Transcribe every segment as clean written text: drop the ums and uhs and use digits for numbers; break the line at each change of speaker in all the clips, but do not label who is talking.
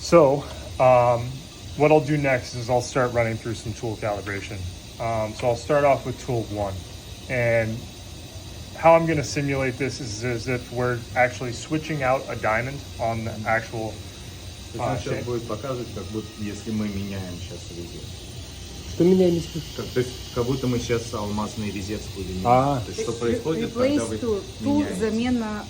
So, what I'll do next is I'll start running through some tool calibration. So I'll start off with tool 1. And how I'm going to simulate this is as if we're actually switching out a diamond on the actual
То есть он сейчас
shape.
будет показывать, как будто если мы меняем сейчас резец.
Что меняем?
То есть как будто мы сейчас алмазный резец будем менять.
А.
То есть что происходит,
Replace
когда вы
tool,
меняете.
замена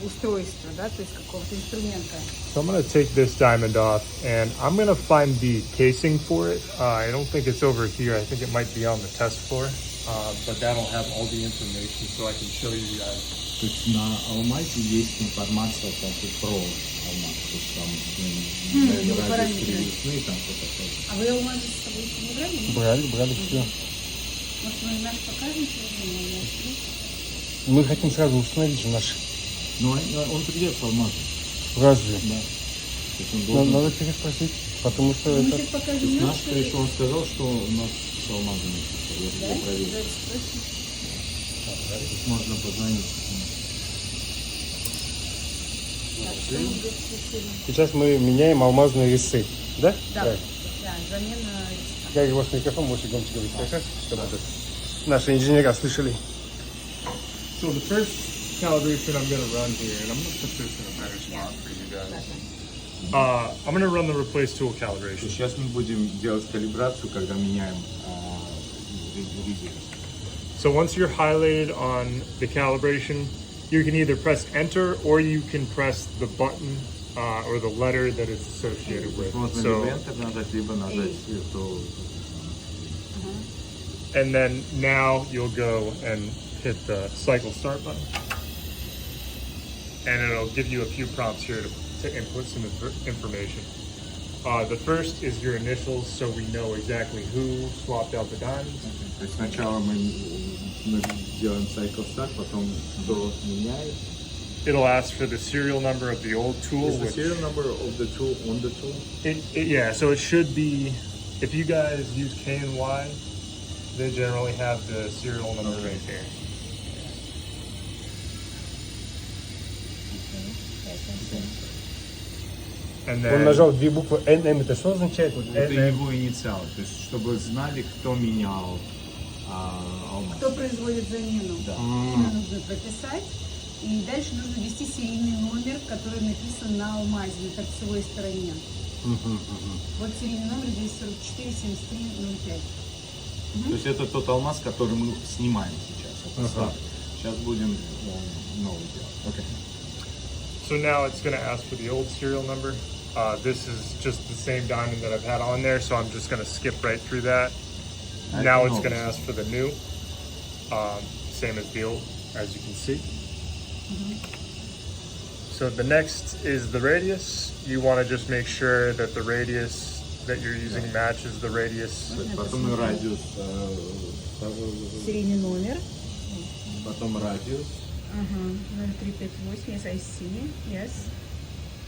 устройства, да, то есть какого-то инструмента.
So I'm going to take this diamond off and I'm going to find the casing for it. I don't think it's over here. I think it might be on the test floor. But that'll have all the information so I can show you guys.
То есть на алмазе есть информация как и про алмаз. То есть там
его
радиус
параметры.
перевесны, там что-то такое.
А вы алмазы с собой еще не брали?
Брали все.
Может, мы наш покажем сегодня?
Мы хотим сразу установить же наш.
Ну, он придет с алмазом.
Разве?
Да. То есть он должен...
Надо переспросить, потому что
Мы
это...
сейчас
То
покажем
есть
наш.
наш пришел, он сказал, что у нас с алмазами чисто. Я
Да?
тебя проверю.
Давайте спросим.
То есть можно позвонить.
Так, что мы здесь включили?
Сейчас мы меняем алмазные весы. Да?
Да,
Так.
да, замена риска.
Я его с микрофоном можете громче говорить, хорошо? Чтобы это наши инженеры слышали.
So the first calibration I'm going to run here, and I'm going to put this in a better spot for you guys. I'm going to run the replace tool
То
calibration.
есть сейчас мы будем делать калибрацию, когда меняем резец.
So once you're highlighted on the calibration, you can either press enter or you can press the button or the letter that it's associated with.
Можно
So,
либо Enter нажать, либо нажать то.
and then now you'll go and hit the cycle start button. And it'll give you a few prompts here to input some information. The first is your initials, so we know exactly who swapped out the diamonds.
То есть сначала мы делаем cycle start, потом кто меняет.
It'll ask for the serial number of the old tool.
Is the
which-
serial number of the tool on the tool?
Yeah, so it should be, if you guys use K and Y, they generally have the serial number right there. And
Он
then,
нажал две буквы NM, это что означает? Вот
Это
NM.
его инициал, то есть чтобы знали, кто менял алмаз.
Кто производит замену?
Да.
Нужно прописать. И дальше нужно ввести серийный номер, который написан на алмазе, на торцевой стороне. Вот серийный номер 244 73 05.
То есть это тот алмаз, который мы снимаем сейчас. Это старый. Сейчас будем новый делать. Okay.
so now it's going to ask for the old serial number. This is just the same diamond that I've had on there, so I'm just going to skip right through that.
I
Now
don't
it's
know.
going to ask for the new, same as the old, as you can see. So the next is the radius. You want to just make sure that the radius that you're using matches the radius.
Потом и радиус.
Серийный номер.
Потом радиус.
0358, yes, I see. Yes.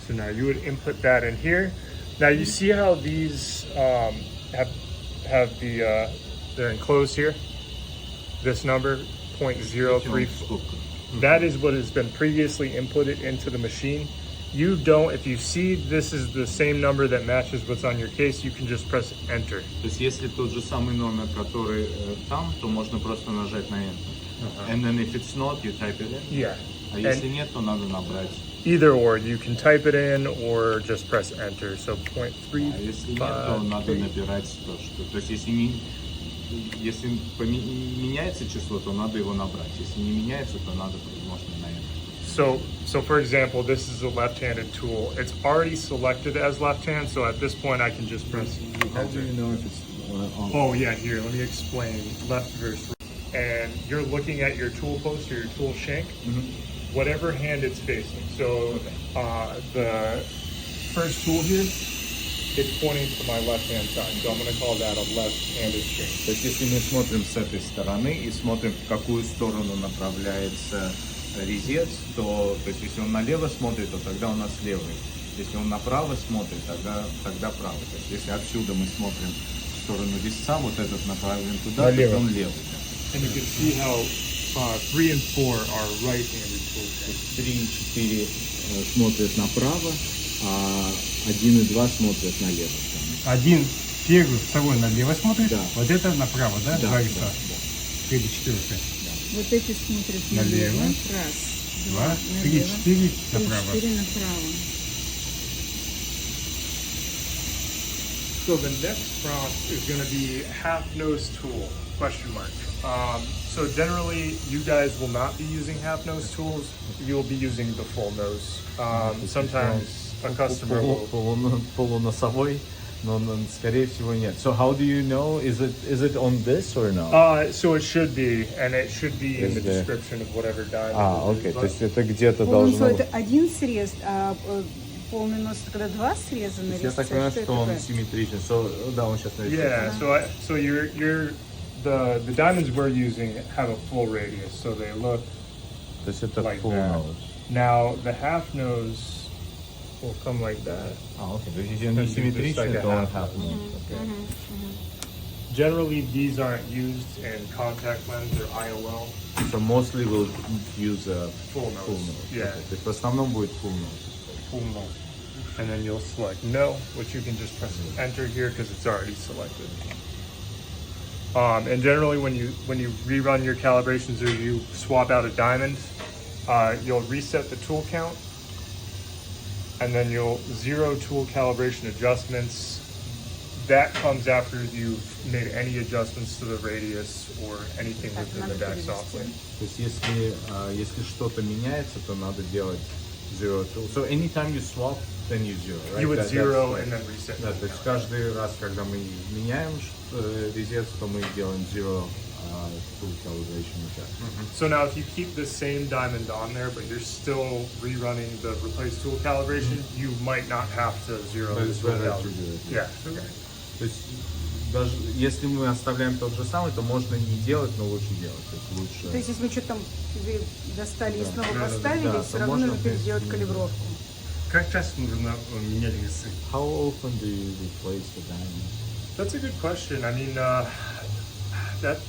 So now you would input that in here. Now you see how these have the they're enclosed here. This number 0.03.
Сколько?
That is what has been previously inputted into the machine. You don't, if you see this is the same number that matches what's on your case, you can just press enter.
То есть если тот же самый номер, который там, то можно просто нажать на Enter. And then if it's not, you type it in.
Yeah.
А если нет, то надо набрать.
Either or, you can type it in or just press enter. So
А если нет, то надо
0.358.
набирать то, что. То есть если меняется число, то надо его набрать. Если не меняется, то надо можно на Enter.
So for example, this is a left-handed tool. It's already selected as left-hand, so at this point I can just press
How do
enter.
you know if it's on?
Oh yeah, here, let me explain left versus right. And you're looking at your tool post or your tool shank, whatever hand it's facing. So the first tool here, it's pointing to my left-hand side. So I'm going to call that a left-handed shank.
То есть если мы смотрим с этой стороны и смотрим, в какую сторону направляется резец, то есть если он налево смотрит, то тогда у нас левый. Если он направо смотрит, тогда правый. То есть если отсюда мы смотрим в сторону резца, вот этот направлен туда,
Налево.
то он левый.
And you can see how 3 and 4 are right-handed
3 и 4 смотрят направо, а 1 и 2 смотрят налево.
Один первый, второй налево смотрит,
Да.
вот это направо, да?
Да,
Два
да,
икса.
да.
3, 4, 5.
Вот эти смотрят
Налево.
налево. Раз,
2, 3,
налево.
4
3,
направо.
4 направо.
So the next prompt is going to be half nose tool, question mark. So generally you guys will not be using half nose tools. You'll be using the full nose. Sometimes a customer will.
Полуносовой, но скорее всего нет. So how do you know? Is it on this or no?
So it should be, and it should be in the
Is there-
description of whatever diamond.
А,
it is,
окей,
but-
то есть это где-то
Полный
должно...
нос это один срез, а полный нос это когда два среза
То есть я так
нарезать.
понимаю,
Что
что
это
он
такое?
симметричен. So, да, он сейчас нарисует.
Yeah, so you're the diamonds we're using have a full radius, so they look
То есть это
like
full
that.
nose.
Now the half nose will come like that.
А, окей, то есть если он не
Just
симметричный,
like a
то он
half
half nose. окей.
Generally, these aren't used in contact lens or IOL.
So mostly we'll use a
Full nose.
full nose.
Yeah.
Okay. То есть в основном будет full nose.
Full nose. And then you'll select no, which you can just press enter here because it's already selected. And generally, when you rerun your calibrations or you swap out a diamond, you'll reset the tool count, and then you'll zero tool calibration adjustments. That comes after you've made any adjustments to the radius or anything
Так,
within the
надо
DAC
перевести.
software.
То есть если что-то меняется, то надо делать zero tool. So anytime you swap, then you zero, right?
You would
That's
zero
right.
and then reset.
Да,
the
то есть
count.
каждый раз, когда мы меняем резец, то мы делаем zero tool calibration adjustment.
So now if you keep the same diamond on there, but you're still rerunning the replace tool calibration, you might not have to zero
But
the
it's
tool
better to
calibration.
do it.
Yeah.
То есть даже если мы оставляем тот же самый, то можно не делать, но лучше делать. То есть лучше.
То есть если мы что-то там достали и снова
Да, да,
поставили,
да,
все
то
равно
можно,
надо
в принципе,
переделать
не
калибровку.
Как часто нужно менять весы?
How often do you replace the diamond?
That's a good question. I mean, that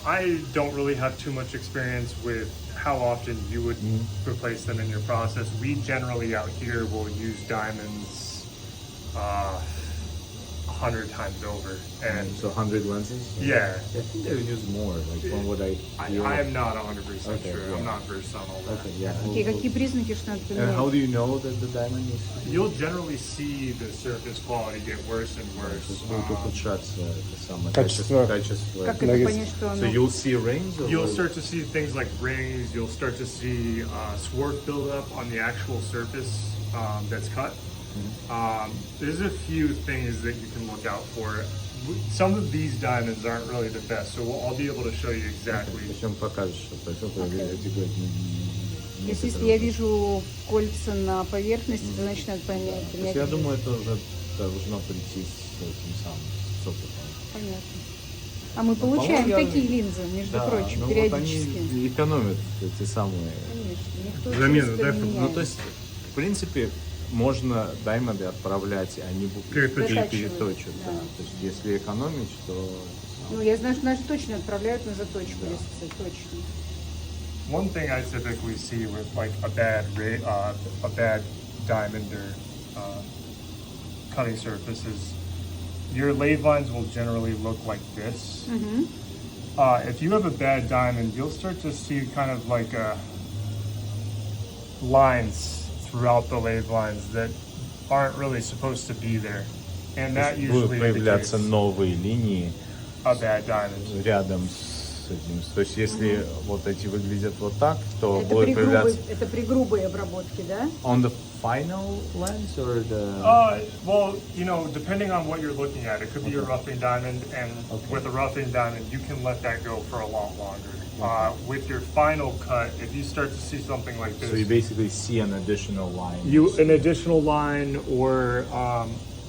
I don't really have too much experience with how often you would replace them in your process. We generally out here will use diamonds 100 times over, and
So 100 lenses?
yeah.
I think they use more, like from what I hear.
I am not 100%
Okay,
sure.
yeah.
I'm not versed on all that.
Okay, yeah.
Окей, какие признаки, что надо
And how
поменять?
do you know that the diamond is?
You'll generally see the surface quality get worse and
То
worse.
есть будет ухудшаться это самое
Качество.
качество.
Как это
Нарез.
понять, что
So
оно...
you'll see rings? Or
You'll
what?
start to see things like rings. You'll start to see swarf buildup on the actual surface that's cut. There's a few things that you can look out for. Some of these diamonds aren't really the best, so I'll be able to show you exactly.
Причем покажешь, что произошло, эти говорят,
То есть если я вижу кольца на поверхности, то значит надо понять.
То есть я думаю, это уже должно прийти с этим самым, с опытом.
Понятно. А мы получаем
по-моему, я-
такие линзы, между
Да,
прочим,
ну
периодически.
вот они экономят эти самые.
Конечно. Никто
Замену,
чисто
да,
не
чтобы-
меняет.
Ну, то есть, в принципе, можно даймонды отправлять, они
Переточивать.
переточат.
Да.
Да. То есть, если экономить, то...
Ну, я знаю, что наши точно отправляют на заточку резцы, точно.
One thing I typically see with like a bad diamond or cutting surface is your lathe lines will generally look like this. If you have a bad diamond, you'll start to see kind of like lines throughout the lathe lines that aren't really supposed to be there, and that
Будут
usually
появляться
indicates
новые линии
a bad diamond.
рядом с этим. То есть, если вот эти выглядят вот так, то
Это
будет появляться...
при грубой обработке, да?
On the final lens or the...
Well, you know, depending on what you're looking at, it could be a roughing diamond, and with a roughing diamond, you can let that go for a lot longer. With your final cut, if you start to see something like this,
So you basically see an additional line.
an additional line, or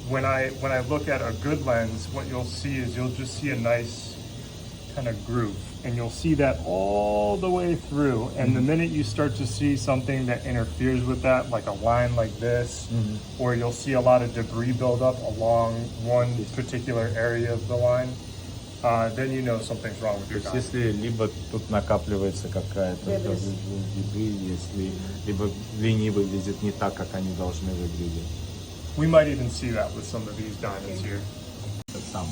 when I look at a good lens, what you'll see is you'll just see a nice kind of groove, and you'll see that all the way through. And the minute you start to see something that interferes with that, like a line like this, or you'll see a lot of debris build up along one particular area of the line, then you know something's wrong with your
То есть
diamond.
если либо тут накапливается какая-то
Дебрис.
еды, если либо ленивый везет не так, как они должны выглядеть.
We might even see that with some of these diamonds here.
Это сам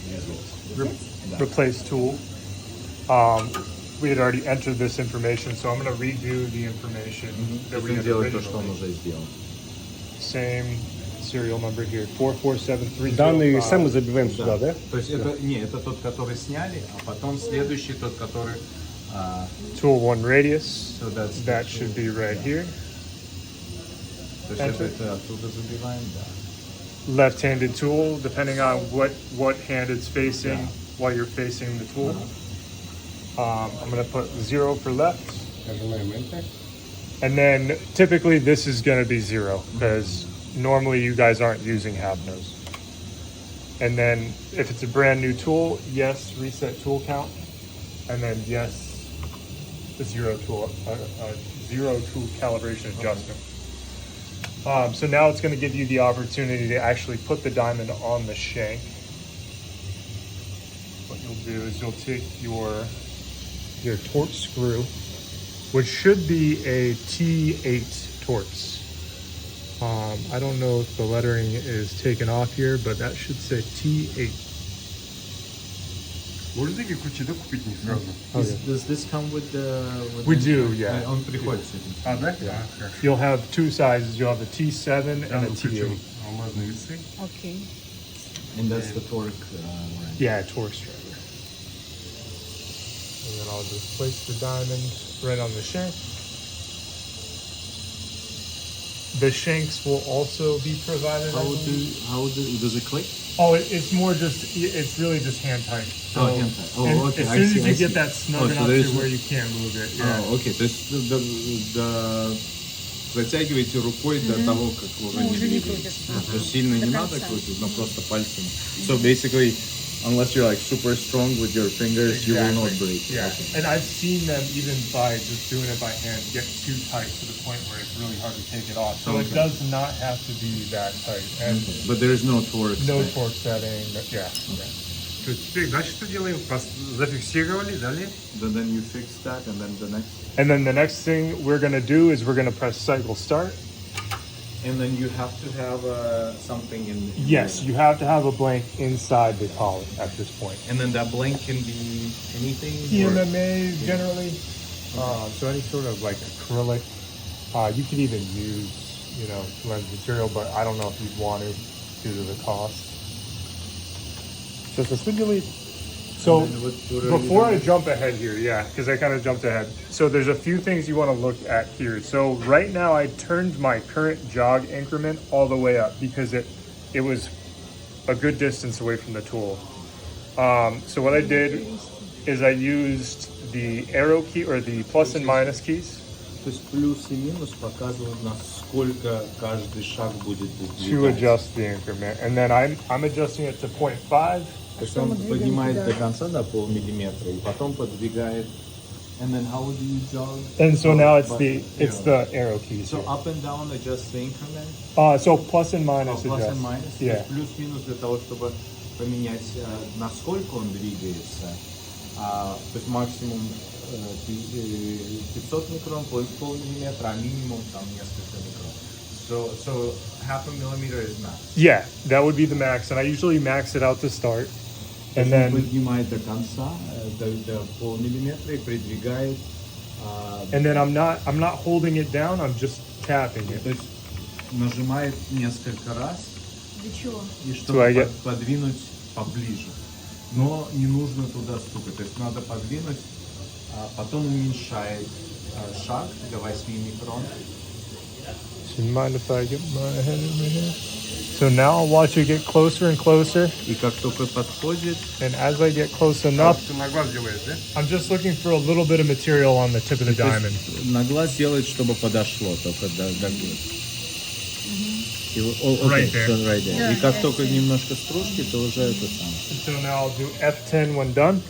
везет.
Replace tool. We had already entered this information, so I'm going to redo the information that we
Будем
had
делать то, что он
originally.
уже сделал.
Same serial number here, 447305.
Данные сами забиваем сюда, да?
То есть это тот, который сняли, а потом следующий тот, который.
Tool 1 radius.
So that's
That should be right here.
То есть это оттуда забиваем, да.
Left-handed tool, depending on what hand it's facing
Yeah.
while you're facing the tool. I'm going to put 0 for left.
Нажимаем Enter.
And then typically this is going to be 0 because normally you guys aren't using half nose. And then if it's a brand new tool, yes, reset tool count. And then yes, the zero tool calibration adjustment. So now it's going to give you the opportunity to actually put the diamond on the shank. What you'll do is you'll take your Torx screw, which should be a T8 Torx. I don't know if the lettering is taken off here, but that should say T8.
Можно такие ключи, да, купить не сразу?
Does this come with the?
We do, yeah.
Он приходит с этим.
А, да? Да, хорошо.
You'll have two sizes. You'll have a T7 and a
Включим
T8.
алмазные весы.
Окей.
And that's the torque. Right.
Yeah, Torx driver. And then I'll just place the diamond right on the shank. The shanks will also be provided. I believe.
Does it click?
Oh, it's more just, it's really just hand tight. So
Oh, hand tight. Oh,
and
okay,
as
I
soon as
see,
you
I
get
see.
that snug
Oh, so
enough
there's-
to where you can't move it. Yeah.
Окей, то есть затягиваете рукой до того, как уже не
уже не
двигаетесь.
крутится.
То есть сильно не
До
надо
конца.
крутить, но просто пальцами. So basically, unless you're like super strong with your fingers, you will not break.
Yeah.
Okay.
And I've seen them even by just doing it by hand get too tight to the point where it's really hard to take it off. So it
Okay.
does not have to be that tight. And
But there is no torque.
no
set.
torque setting. Yeah.
То есть теперь дальше что делаем? Зафиксировали, далее?
Then you fix that, and then the next.
And then the next thing we're going to do is we're going to press cycle start.
And then you have to have something in.
Yes, you have to have a blank inside the collar at this point.
And then that blank can be anything. or-
PMMA generally, so any sort of like acrylic. You could even use, lens material, but I don't know if you'd want to due to the cost. Just a So
And then what are you
before I
doing?
jump ahead here, yeah, because I kind of jumped ahead. So there's a few things you want to look at here. So right now I turned my current jog increment all the way up because it was a good distance away from the tool. So what I did is I used the arrow key or the plus and minus keys
То есть плюс и минус показывают, насколько каждый шаг будет
to
двигаться.
adjust the increment. And then I'm adjusting it to 0.5.
То есть он поднимает до конца на полмиллиметра и потом подвигает. And then how do you jog?
And so now it's
But,
it's
yeah.
the arrow keys.
So
here.
up and down adjust the increment.
So plus and minus
Plus
adjust.
and minus. То
Yeah.
есть плюс-минус для того, чтобы поменять, насколько он двигается. То есть максимум 500 микрон, полмиллиметра, а минимум там несколько микрон. So half a millimeter is max.
Yeah, that would be the max. And I usually max it out to start.
То
And
есть он
then
поднимает до конца, до полмиллиметра и придвигает.
I'm not holding it down, I'm just tapping it.
То есть нажимает несколько раз,
Для чего?
и
So
чтобы
I get-
подвинуть поближе. Но не нужно туда стукать. То есть надо подвинуть, а потом уменьшает шаг до 8 микрон.
Do you mind if I get my head over here? So now I'll watch it get closer and closer.
И как только подходит,
And as I get close enough,
Ты на глаз делаешь, да?
I'm just looking for a little bit of material on the tip of the
то
diamond.
есть на глаз делает, чтобы подошло только до глаз. И
Right there.
so right there.
Да,
И как
я
только
see.
немножко стружки, то уже это самое.
So now I'll do F10 when done.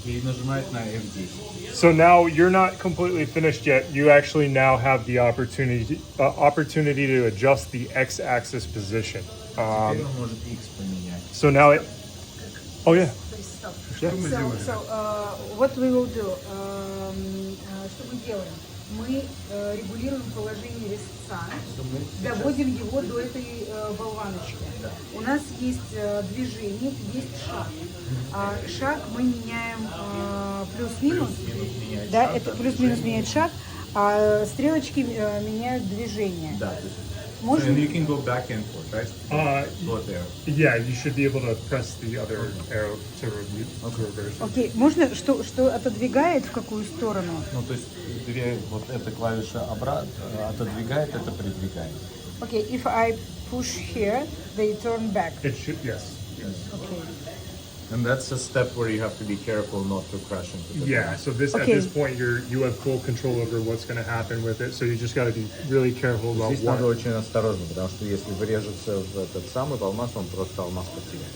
И нажимает на F10.
So now you're not completely finished yet. You actually now have the opportunity to adjust the x-axis position.
Теперь он может X поменять.
So now it. Oh yeah.
stop.
Что мы делаем?
What we will do? Что мы делаем? Мы регулируем положение резца, доводим его до этой болваночки. У нас есть движение, есть шаг. Шаг мы меняем плюс-минус. Да, это плюс-минус меняет шаг, а стрелочки меняют движение.
Да, то есть so
Можно?
you can go back and forth, right? Вот there.
Yeah, you should be able to press the other arrow to reverse.
Окей, можно, что отодвигает в какую сторону?
Ну, то есть вот эта клавиша отодвигает, это придвигает.
Окей, if I push here, they turn back.
It should, yes.
Okay.
And that's a step where you have to be careful not to crash into the
Yeah,
ground.
so this at
Okay.
this point you have full control over what's going to happen with it. So you just got to be really careful about
Здесь надо
what.
очень осторожно, потому что если врежется в этот самый алмаз, он просто алмаз потеряет.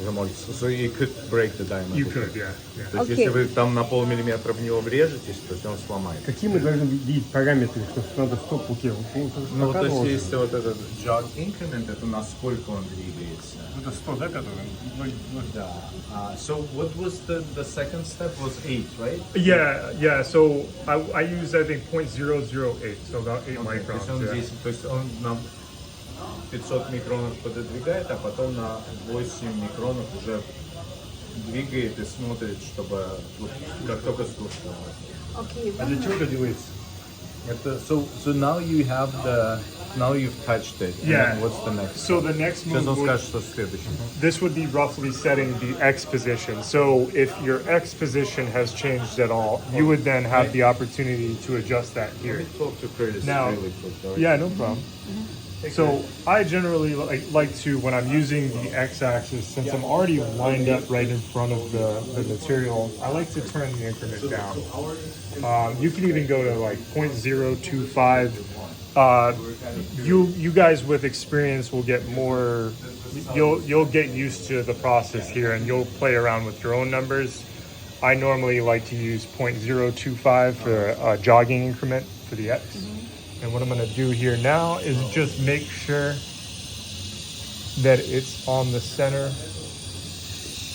Уже может, so you could break the diamond.
You could, yeah.
То есть
Okay.
если вы там на полмиллиметра в него врежетесь, то есть он сломает.
Какие мы должны видеть параметры, что надо стоп окей?
Ну, то есть есть вот этот jog increment, это насколько он двигается.
Это 100, да, который?
Да. So what was the second step was 8, right?
Yeah. So I use I think 0.008, so about 8
То
microns.
есть он
Yeah.
10, то есть он на 500 микронов пододвигает, а потом на 8 микронов уже двигает и смотрит, чтобы вот как только слушал.
Окей,
А для чего это делается?
Это so now you have the now you've touched it. And
Yeah.
then what's the next?
So the next
Сейчас
move
он
would,
скажет, что следующий.
this would be roughly setting the X position. So if your X position has changed at all, you would then have the opportunity to adjust that
Let
here.
me talk to Curtis
Now-
really quick. all right?
Yeah, no problem. So I generally like to, when I'm using the X-axis, since I'm already lined up right in front of the material, I like to turn the increment down. You can even go to like 0.025. You guys with experience will get more. You'll get used to the process here, and you'll play around with your own numbers. I normally like to use 0.025 for a jogging increment for the X. And what I'm going to do here now is just make sure that it's on the center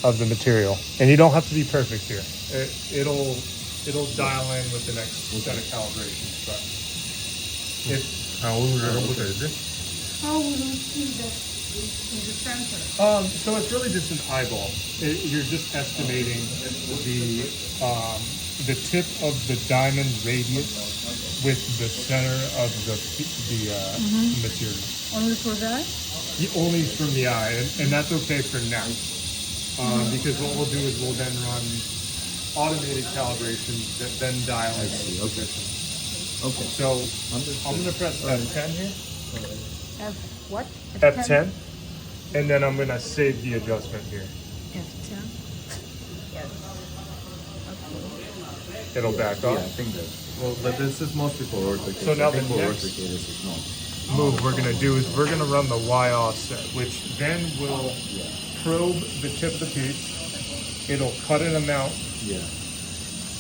of the material. And you don't have to be perfect here. It'll dial in with the next set of calibrations. But if,
А он уже работает, да?
How will you see that in the center?
so it's really just an eyeball. You're just estimating the tip of the diamond radius with the center of the material.
only for that?
Only from the eye, and that's okay for now. Because what we'll do is we'll then run automated calibrations that then dial in.
Okay. Okay.
So I'm going to press F10 here,
F what?
F10, and then I'm going to save the adjustment here.
F10. Yes.
It'll back
Yeah, I
off.
think that. Well, but this is mostly for orthocare.
So now
I think
the
for
next-
orthocare this is not.
Move we're going to do is we're going to run the Y offset, which then will probe the tip of the piece. It'll cut an amount
Yeah.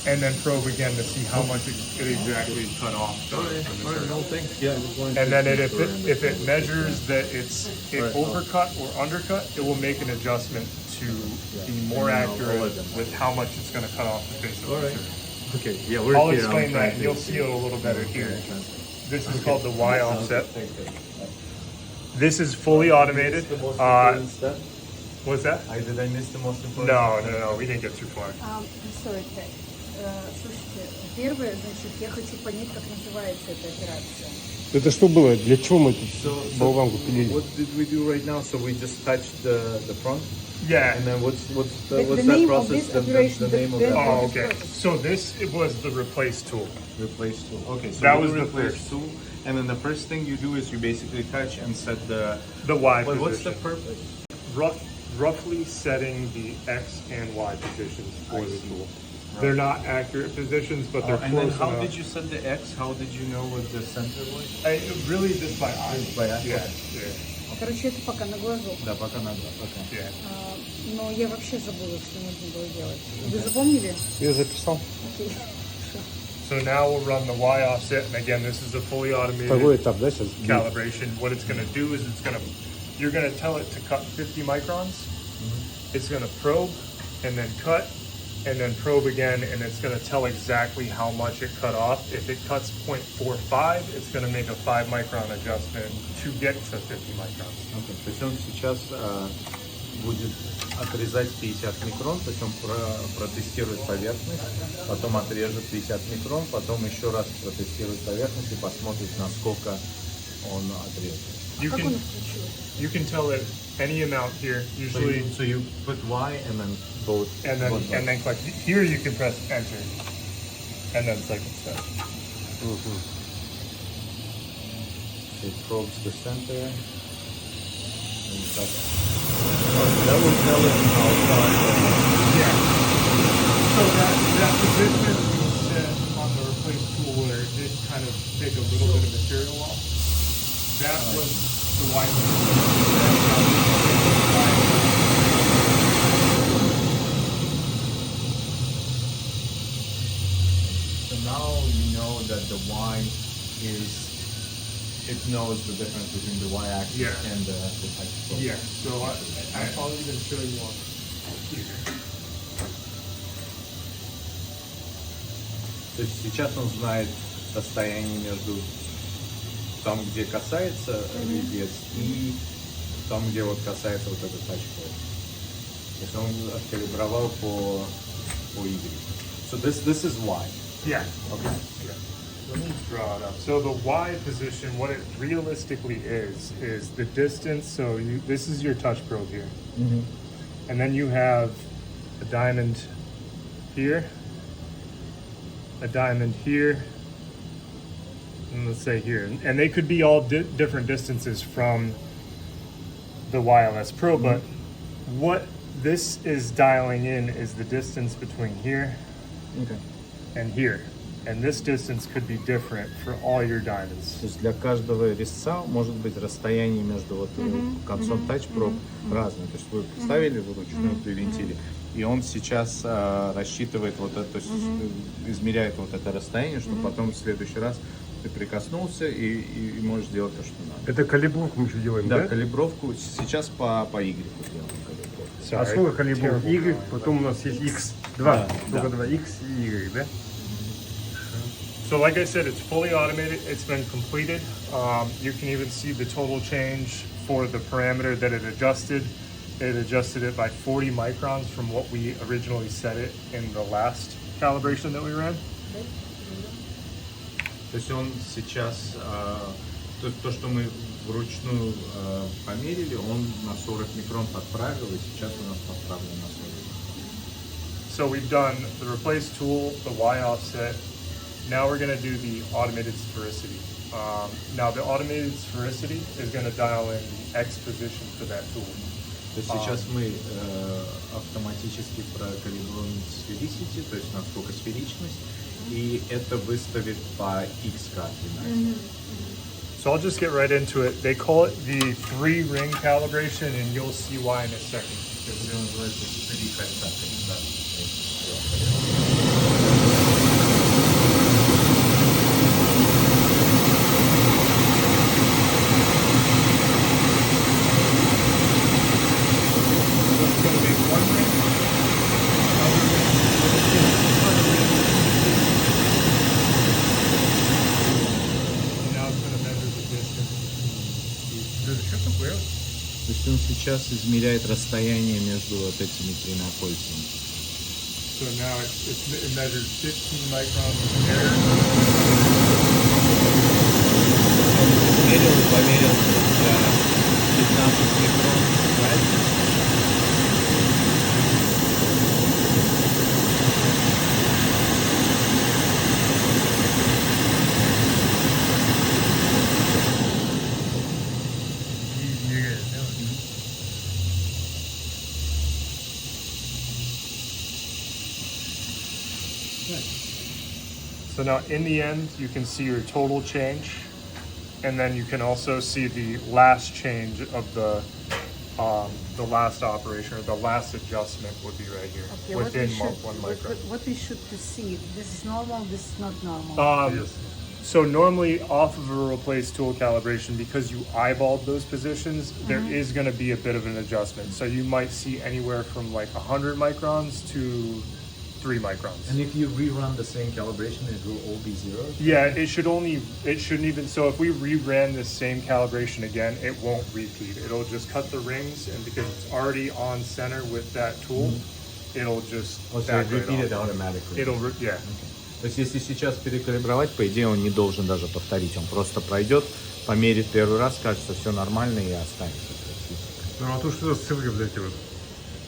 and then probe again to see how much it exactly cut off. the material.
Yeah, I just wanted
And
to
then
make
if
sure I
it
understand.
measures that it
Alright.
overcut or undercut, it will make an adjustment to be more accurate with how much it's going to cut off the face of the
Alright.
material.
Okay, yeah, we're
I'll
here.
explain
I'm
that.
trying to-
You'll see it a little better here. This is called the Y offset. This is fully automated.
The most important step.
What's that?
Did I miss the most important?
No. We didn't get too far.
Sorry, слушайте, первое, значит, я хочу понять, как называется эта операция.
Это что было? Для чего мы тут
So,
болванку пилили?
what did we do right now? So we just touched the front,
Yeah.
and then what's
The
that
name of
process?
this operation,
the name of
the-
that
Oh,
process?
okay. So this it was the replace tool.
Replace tool. Okay, so
That
you
was
do
the
replace
first.
tool, and then the first thing you do is you basically touch and set the.
The Y
But what's the
position.
purpose?
Roughly setting the X and Y positions for the tool. They're not accurate positions, but they're
And then
close
how
enough.
did you set the X? How did you know what the center was?
Really just by eye.
Just by eye?
Yeah.
Okay.
Короче, это пока на глазу.
Да, пока надо. Okay.
Yeah.
Но я вообще забыла, что нужно было делать. Вы запомнили?
Я записал.
Окей.
So now we'll run the Y offset, and again, this is a fully automated
Второй этап, да, сейчас?
calibration. What it's going to do is you're going to tell it to cut 50 microns. It's going to probe, and then cut, and then probe again, and it's going to tell exactly how much it cut off. If it cuts 0.45, it's going to make a 5 micron adjustment to get to 50 microns.
То есть он сейчас будет отрезать 50 микрон, то есть он протестирует поверхность, потом отрежет 50 микрон, потом еще раз протестирует поверхность и посмотрит, насколько он отрезал.
You
Как
can
он включил?
you can tell it any amount here, usually,
So you put Y and then both.
and then click. Here you can press enter, and then second step.
It probes the center. And that will tell him how far.
Yeah. So that position we set on the replace tool where it did kind of take a little bit of material off. That was the white.
So now you know that the Y is. It knows the difference between the Y-axis
Yeah.
and the touch probe.
Yeah. So I'll even show you on here.
То есть сейчас он знает расстояние между там, где касается резец, и там, где вот касается вот этот touch probe. То есть он откалибровал по Y. So this is Y.
Yeah.
Okay.
Yeah. Let me draw it up. So the Y position, what it realistically is the distance. So this is your touch probe here. And then you have a diamond here, a diamond here, and let's say here. And they could be all different distances from the YLS Pro, but what this is dialing in is the distance between here
Okay.
and here. And this distance could be different for all your diamonds.
То есть для каждого резца может быть расстояние между вот концом touch probe разное. То есть вы поставили вручную, привинтили, и он сейчас рассчитывает вот это, то есть измеряет вот это расстояние, чтобы потом в следующий раз ты прикоснулся и можешь сделать то, что надо.
Это калибровку мы еще делаем,
Да,
да?
калибровку сейчас по Y делаем калибровку.
А сколько калибров?
terrible
Y,
drawing.
потом у нас есть X.
Да,
Два.
да.
Только два. X и Y, да?
So like I said, it's fully automated. It's been completed. You can even see the total change for the parameter that it adjusted. It adjusted it by 40 microns from what we originally set it in the last calibration that we ran.
То есть он сейчас, то, что мы вручную померили, он на 40 микрон подправил, и сейчас у нас подправлено на 40.
So we've done the replace tool, the Y offset. Now we're going to do the automated sphericity. Now the automated sphericity is going to dial in the X position for that tool.
То есть сейчас мы автоматически прокалибруем sphericity, то есть насколько сферичность, и это выставит по X координате.
So I'll just get right into it. They call it the 3-ring calibration, and you'll see why in a second.
Это называется 3-factor calibration.
Now it's going to measure the distance between these.
Что такое?
То есть он сейчас измеряет расстояние между вот этими тремя кольцами.
So now it measures 15 microns of error.
Померил и померил 15 микрон, right?
So now in the end, you can see your total change, and then you can also see the last change of the last operation, or the last adjustment would be right here, within 1 micron.
What we should to see? This is normal. This is not normal.
Um, So normally off of a replace tool calibration, because you eyeballed those positions, there is going to be a bit of an adjustment. So you might see anywhere from like 100 microns to 3 microns.
And if you rerun the same calibration, it will all be zeros?
Yeah, it shouldn't even, so if we reran this same calibration again, it won't repeat. It'll just cut the rings, and because it's already on center with that tool, it'll just
Oh, so
back
it
right
repeated
off.
automatically?
Yeah.
То есть если сейчас перекалибровать, по идее он не должен даже повторить, он просто пройдет, померит первый раз, кажется, все нормально и останется.
Ну а то что за ссылка для этого?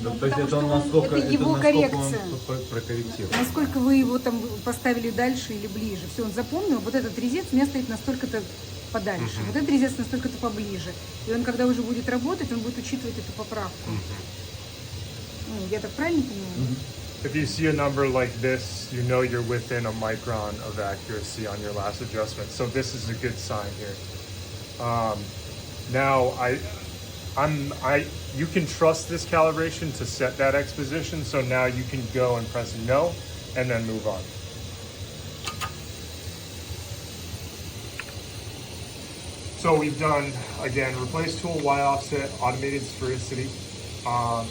Да,
Ну,
то есть
потому
это
что
он
он-
насколько,
это его
насколько
коррекция.
он прокорректировал.
Насколько вы его там поставили дальше или ближе. Все, он запомнил, вот этот резец у меня стоит настолько-то подальше, вот этот резец настолько-то поближе. И он, когда уже будет работать, он будет учитывать эту поправку. Ну, я так правильно понимаю?
If you see a number like this, you know you're within a micron of accuracy on your last adjustment. So this is a good sign here. Now you can trust this calibration to set that X position. So now you can go and press no, and then move on. So we've done, again, replace tool, Y offset, automated sphericity.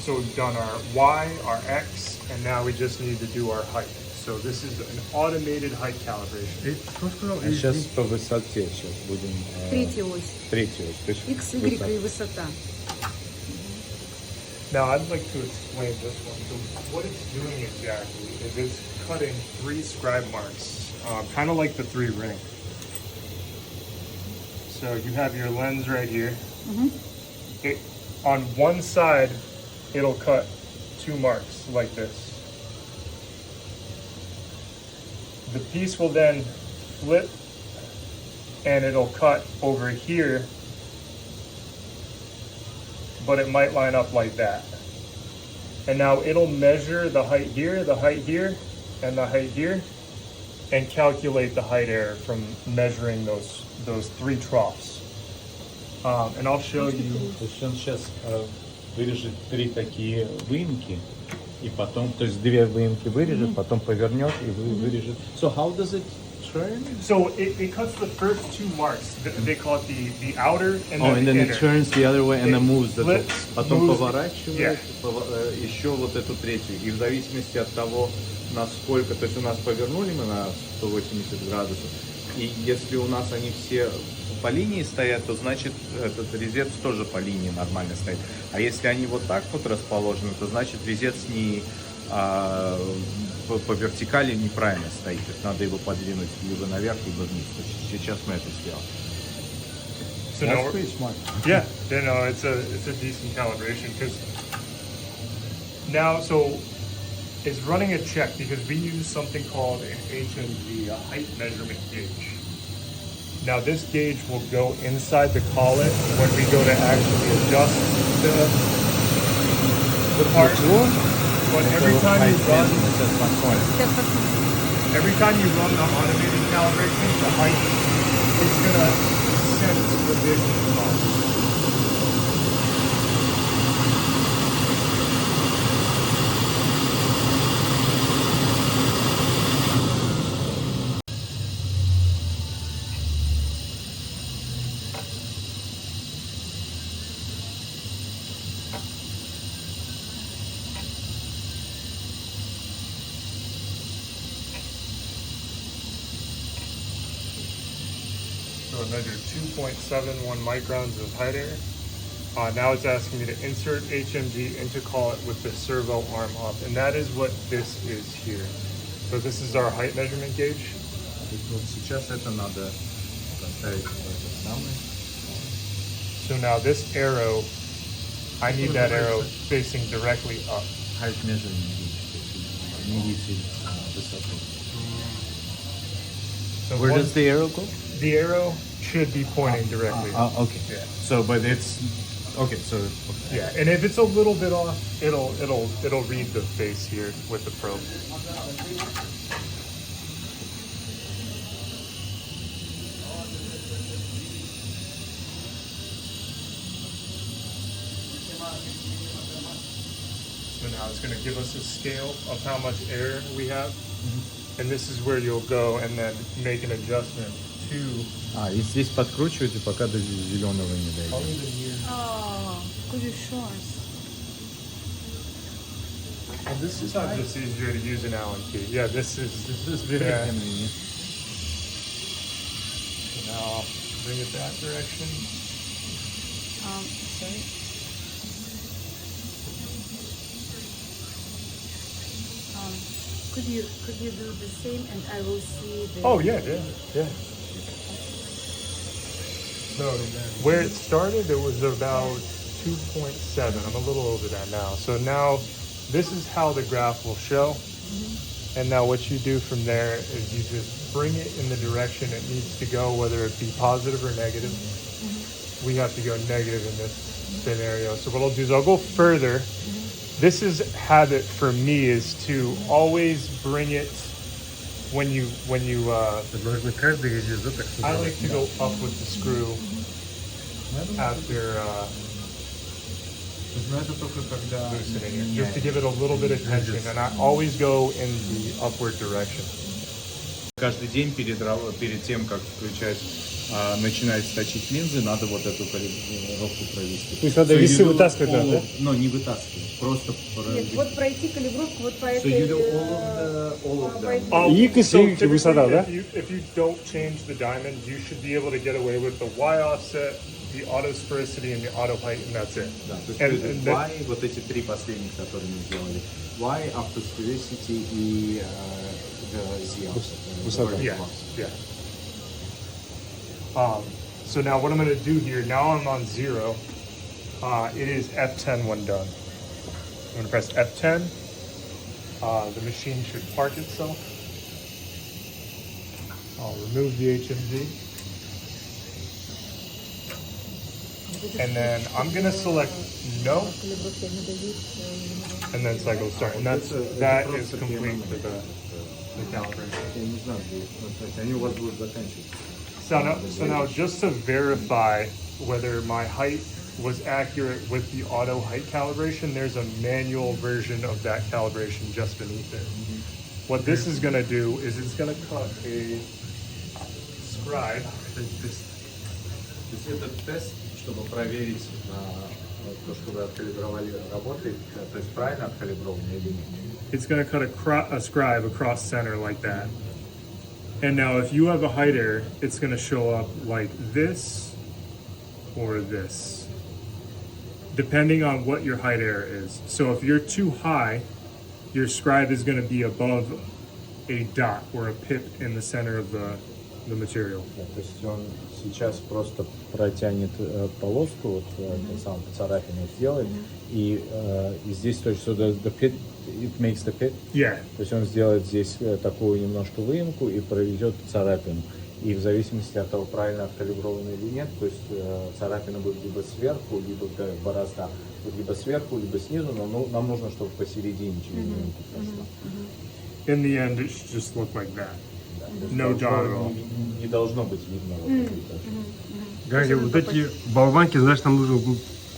So we've done our Y, our X, and now we just need to do our height. So this is an automated height calibration.
Кто сказал?
А сейчас по высоте сейчас будем...
Третья ось.
Третью. То есть
X, Y и высота.
Now I'd like to explain this one. So what it's doing exactly is it's cutting 3 scribe marks, kind of like the 3 ring. So you have your lens right here. It, on one side, it'll cut 2 marks like this. The piece will then flip and it'll cut over here, but it might line up like that. And now it'll measure the height here, and the height here, and calculate the height error from measuring those 3 troughs. And I'll show you.
То есть он сейчас вырежет 3 такие выемки, и потом, то есть 2 выемки вырежет, потом повернет и вырежет. So how does it turn?
So it cuts the first 2 marks. They call it the outer and
Oh,
then
and
the
then
inner.
it turns the other way and then
It
moves the top.
flips,
Потом
moves-
поворачивает еще вот эту третью. И в зависимости от того, насколько, то есть у нас повернули мы на 180 градусов, и если у нас они все по линии стоят, то значит этот резец тоже по линии нормально стоит. А если они вот так вот расположены, то значит резец не по вертикали неправильно стоит. То есть надо его подвинуть либо наверх, либо вниз. То есть сейчас мы это сделаем.
So now
That's
we're-
pretty smart.
Yeah, no, it's a decent calibration because now, so it's running a check because we use something called an HMG, a height measurement gauge. Now this gauge will go inside the collet when we go to actually adjust the part. But every time you run,
Сейчас посмотрим.
Сейчас посмотрим.
every time you run the automated calibration, the height is gonna sense revision wrong. So I measured 2.71 microns of height error. Now it's asking me to insert HMG into collet with the servo arm up, and that is what this is here. So this is our height measurement gauge.
То есть вот сейчас это надо поставить в этот самый.
So now this arrow, I need that arrow facing directly up.
Height measurement gauge, то есть меритель высоты.
So
Where
once
does the arrow go?
the arrow should be pointing directly up.
Okay.
Yeah.
So, but it's okay. So,
Yeah, and if it's a little bit off, it'll read the face here with the probe. So now it's going to give us a scale of how much air we have, and this is where you'll go and then make an adjustment
И здесь подкручиваете, пока до зеленого не дойдет.
Could you show us?
This is just easier to use an Allen key. Yeah, this is
Yeah.
Now bring it that direction.
Sorry. Could you do the same and I will see the...
Oh yeah. So where it started, it was about 2.7. I'm a little over that now. So now this is how the graph will show. And now what you do from there is you just bring it in the direction it needs to go, whether it be positive or negative. We have to go negative in this scenario. So what I'll do is I'll go further. This is habit for me is to always bring it when you
Должны каждый резец, да, так
I
сказать?
like to go up with the screw after loosening it, just to give it a little bit of tension, and I always go in the upward direction.
Каждый день перед тем, как включать, начинать точить линзы, надо вот эту калибровку провести.
То есть надо
So you
весы
do
вытаскивать,
all
да?
of- Но не вытаскивать, просто
Нет, вот пройти калибровку вот по
So
этой...
you do all of them.
Икс,
So
и высота,
typically,
да?
if you don't change the diamond, you should be able to get away with the Y offset, the auto sphericity, and the auto height, and that's it.
Да, то есть
And-
это
and that-
Y, вот эти три последних, которые мы сделали. Y, Autosphericity и Z offset.
Высота.
Yeah, yeah. So now what I'm going to do here, now I'm on 0. It is F10 when done. I'm going to press F10. The machine should park itself. I'll remove the HMD. And then I'm going to select no. And then cycle start. And that is complete for the calibration.
Я не знаю, они у вас будут заканчивать.
So now just to verify whether my height was accurate with the auto height calibration, there's a manual version of that calibration just beneath it. What this is going to do is it's going to cut a scribe.
То есть этот тест, чтобы проверить, то, что вы откалибровали, работает, то есть правильно откалибровано или нет.
It's going to cut a scribe across center like that. And now if you have a height error, it's going to show up like this or this, depending on what your height error is. So if you're too high, your scribe is going to be above a dot or a pip in the center of the material.
Да, то есть он сейчас просто протянет полоску, вот тем самым царапину сделает, и здесь то есть the pit, it makes the pit.
Yeah.
То есть он сделает здесь такую немножко выемку и проведет царапину. И в зависимости от того, правильно откалибровано или нет, то есть царапина будет либо сверху, либо борозда, либо сверху, либо снизу, но нам нужно, чтобы посередине через выемку прошла.
In the end, it should just look like that. No dot at all.
Не должно быть видно. Вот это.
Гарри, вот эти болванки, значит, нам нужно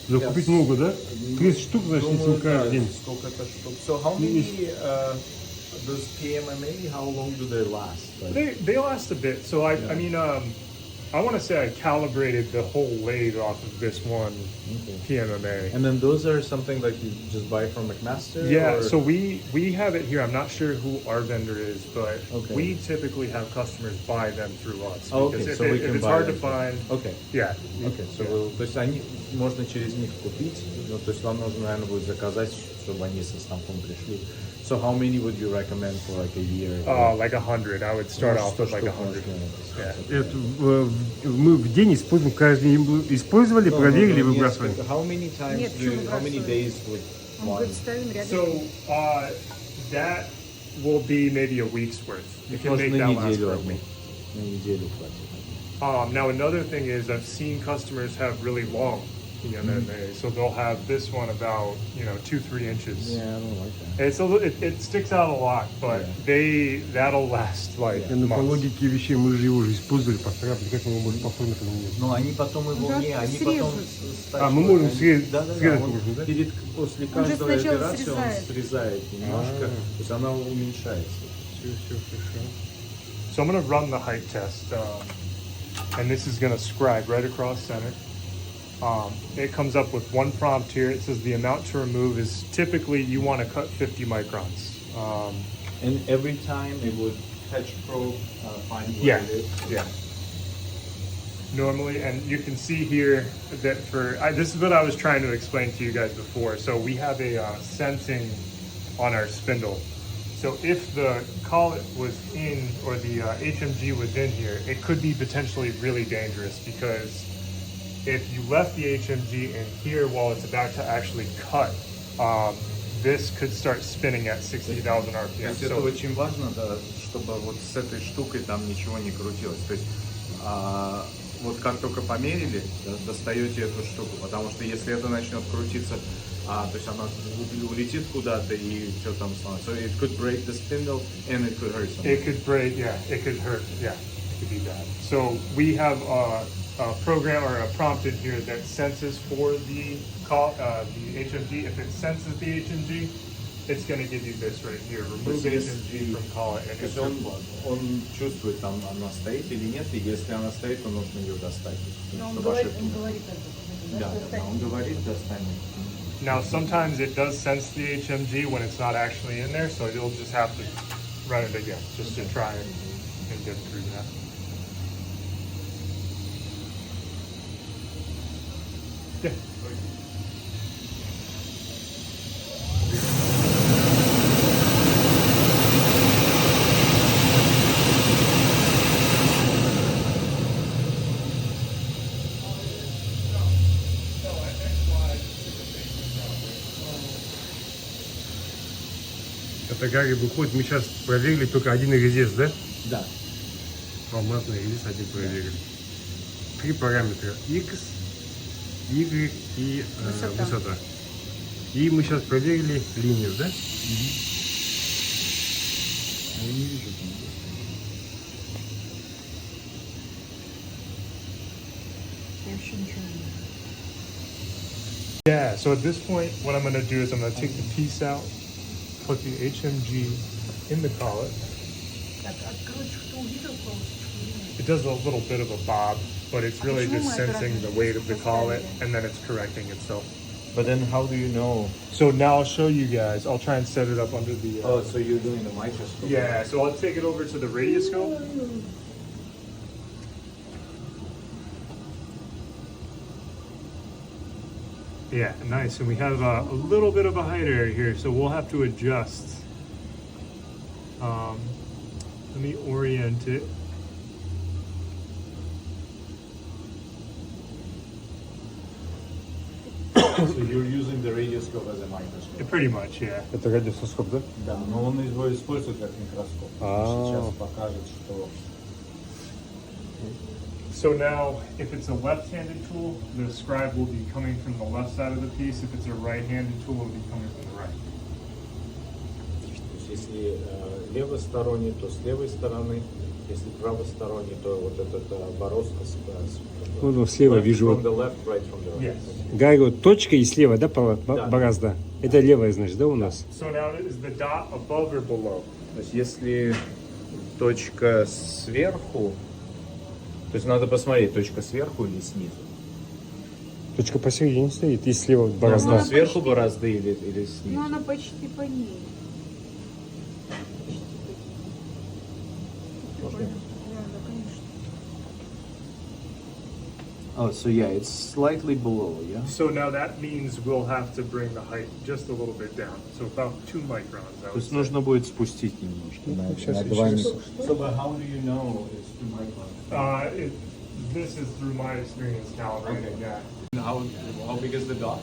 закупить много, да? 30 штук, значит,
Думаю,
этим каждый день.
сколько-то штук. So how many those PMMA, how long do they last? Like,
They last a bit. So I mean, I want to say I calibrated the whole lathe off of this one PMMA.
and then those are something like you just buy from McMaster?
Yeah,
or-
so we have it here. I'm not sure who our vendor is, but
Okay.
we typically have customers buy them through us.
Oh,
Because
okay,
if,
so we
if
can
it's
buy
hard to
them.
find,
Okay.
yeah.
Okay, so то есть они можно через них купить, ну, то есть вам нужно, наверное, будет заказать, чтобы они со станком пришли. So how many would you recommend for like a year?
Like 100. I would start
Ну,
off
100
with like
штук
100.
можно,
Yeah.
Это, мы в день используем, каждый день использовали, проверили,
Ну,
выбрасывали.
How many times
Нет,
do you,
почему
how many
выбрасывали?
days would
Он
one?
говорит, ставим рядом.
So that will be maybe a week's worth. You can
Может,
make
на
that last
неделю
for a
одну.
week.
На неделю хватит.
Now another thing is I've seen customers have really long PMMA, so they'll have this one about 2-3 inches.
Yeah, I don't like that.
It sticks out a lot, but that'll last like
Ну, по
months.
логике вещей, мы же его уже использовали, поцарапали, как мы его можем по форме поменять?
Но они потом его
Да,
не, они
срезать.
потом
А, мы можем срезать
да,
можно,
он
да?
после
же
каждой
сначала
операции
срезает.
он срезает немножко, то есть она уменьшается.
Все, хорошо.
So I'm going to run the height test. and this is going to scribe right across center. It comes up with one prompt here. It says the amount to remove is typically you want to cut 50 microns.
And every time it would touch probe, find where
Yeah,
it is.
yeah. Normally, and you can see here that this is what I was trying to explain to you guys before. So we have a sensing on our spindle. So if the collet was in, or the HMG was in here, it could be potentially really dangerous, because if you left the HMG in here while it's about to actually cut, this could start spinning at 60,000
То
RPM.
есть это очень важно, да, чтобы вот с этой штукой там ничего не крутилось. То есть вот как только померили, да, достаете эту штуку, потому что если это начнет крутиться, то есть она улетит куда-то и все там становится. So it could break the spindle and it could hurt someone.
It could break, yeah, it could hurt, yeah, it could be bad. So we have a program or a prompt in here that senses for the HMG. If it senses the HMG, it's going to give you this right here. Remove HMG from collet. And
То есть он чувствует, там она стоит или нет, и если она стоит, то нужно ее достать.
Но он
Чтобы
говорит,
ошибки
он
не было.
говорит это.
Да, да, он говорит, достань.
Now, sometimes it does sense the HMG when it's not actually in there, so you'll just have to run it again just to try and get through that. Yeah.
Это Гарри выходит, мы сейчас проверили только один резец, да?
Да.
Алмазный резец один проверили. 3 параметра: X, Y и высота. И мы сейчас проверили линию, да?
Я не вижу там.
Я вообще ничего не вижу.
Yeah, so at this point, what I'm going to do is I'm going to take the piece out, put the HMG in the collet.
Так, короче, кто увидел полностью?
It does a little bit of a bob, but it's really
почему
just
мы
sensing
оперативно
the weight of the collet,
поставили?
and then it's correcting itself.
But then how do you know?
So now I'll show you guys. I'll try and set it up under the...
Oh, so you're doing the microscope?
Yeah, so I'll take it over to the radioscope. Yeah, nice. And we have a little bit of a height area here, so we'll have to adjust. Let me orient it.
So you're using the radioscope as a microscope?
Pretty much, yeah.
Это радиоскоп, да?
Да, но он его использует как микроскоп. Сейчас покажет, что...
So now, if it's a left-handed tool, the scribe will be coming from the left side of the piece. If it's a right-handed tool, it'll be coming from the right.
То есть если левосторонний, то с левой стороны, если правосторонний, то вот этот бороздка
Ну, слева
left
вижу.
from the left, right from the right.
Yes.
Гарри, вот точка и слева, да,
Да.
борозда? Это левая, значит, да, у нас?
So now, is the dot above or below?
То есть если точка сверху, то есть надо посмотреть, точка сверху или снизу.
Точка посередине стоит, и слева
Ну,
борозда.
сверху борозды или
Ну,
снизу?
она почти по ней.
Можно?
Да, конечно.
Oh, so yeah, it's slightly below, yeah?
So now that means we'll have to bring the height just a little bit down. So about 2 microns, I
То
would
есть
say.
нужно будет спустить немножко.
Сейчас,
на 2
сейчас.
So, but how do you know it's 2 microns?
This is through my experience calibrating,
Okay.
yeah.
How big is the dot?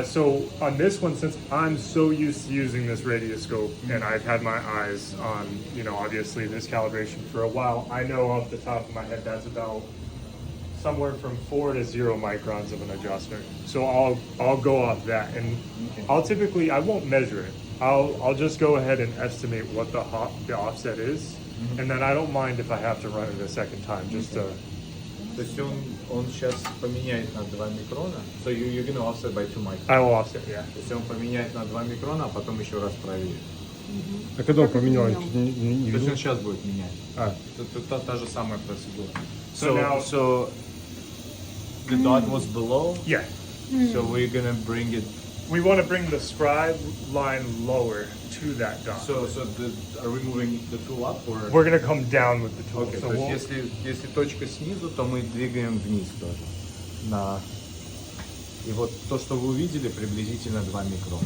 So on this one, since I'm so used to using this radioscope and I've had my eyes on, you know, obviously this calibration for a while, I know off the top of my head that's about somewhere from 4 to 0 microns of an adjustment. So I'll go off that, and I'll typically, I won't measure it. I'll just go ahead and estimate what the offset is, and then I don't mind if I have to run it a second time just to.
То есть он сейчас поменяет на 2 микрона. So you're going to offset by 2 microns.
I will offset, yeah.
То есть он поменяет на 2 микрона, а потом еще раз проверит.
А когда он
Как это
поменял?
менял?
Не
То есть
видел?
он сейчас будет менять.
А,
Это та же самая процедура.
So now-
so the dot was below.
Yeah.
So we're gonna bring it.
We want to bring the scribe line lower to that dot.
Are we moving the tool up or?
We're going to come down with the tool.
Окей,
So
то
we'll-
есть если точка снизу, то мы двигаем вниз тоже. И вот то, что вы увидели, приблизительно 2 микрона.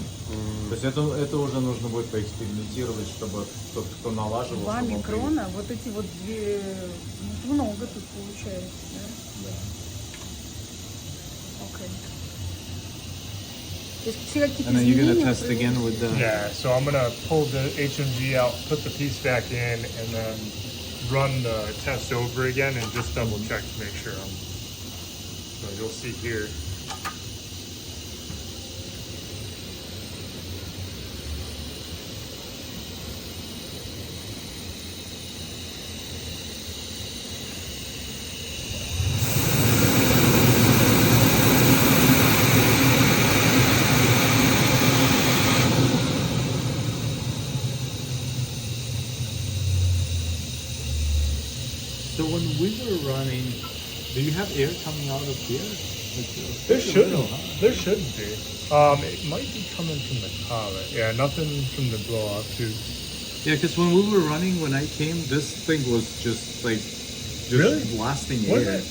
То есть это уже нужно будет поэкспериментировать, чтобы тот, кто налаживал...
2
чтобы он
микрона, вот эти вот две, ну, много тут получается, да?
Да.
Окей. То есть все какие-то
And then you're gonna
изменения
test again with the...
Yeah, so I'm gonna pull the HMG out, put the piece back in, and then run the test over again and just double check to make sure I'm. So you'll see here.
So when we were running, do you have air coming out of here?
There shouldn't. There shouldn't be. It might be coming from the collar. Yeah, nothing from the blow off tube.
Yeah, because when we were running, when I came, this thing was just like
Really?
blasting
Was
air.
it?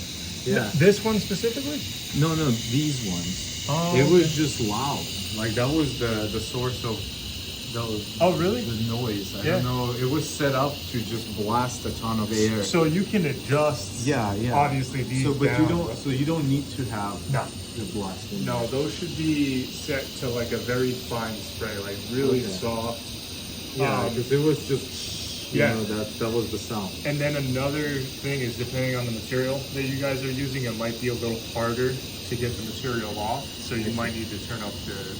Yeah.
This one specifically?
No, these ones.
Oh,
It was
okay.
just loud. Like that was the source of
Oh, really?
the noise. I
Yeah.
don't know. It was set up to just blast a ton of air.
So you can adjust.
yeah.
Obviously these
So, but
down.
you don't need to have
No.
the blasting.
No, those should be set to like a very fine spray, like really
Okay.
soft.
Yeah, because it was just
yeah.
that was the sound.
And then another thing is depending on the material that you guys are using, it might be a little harder to get the material off. So you might need to turn up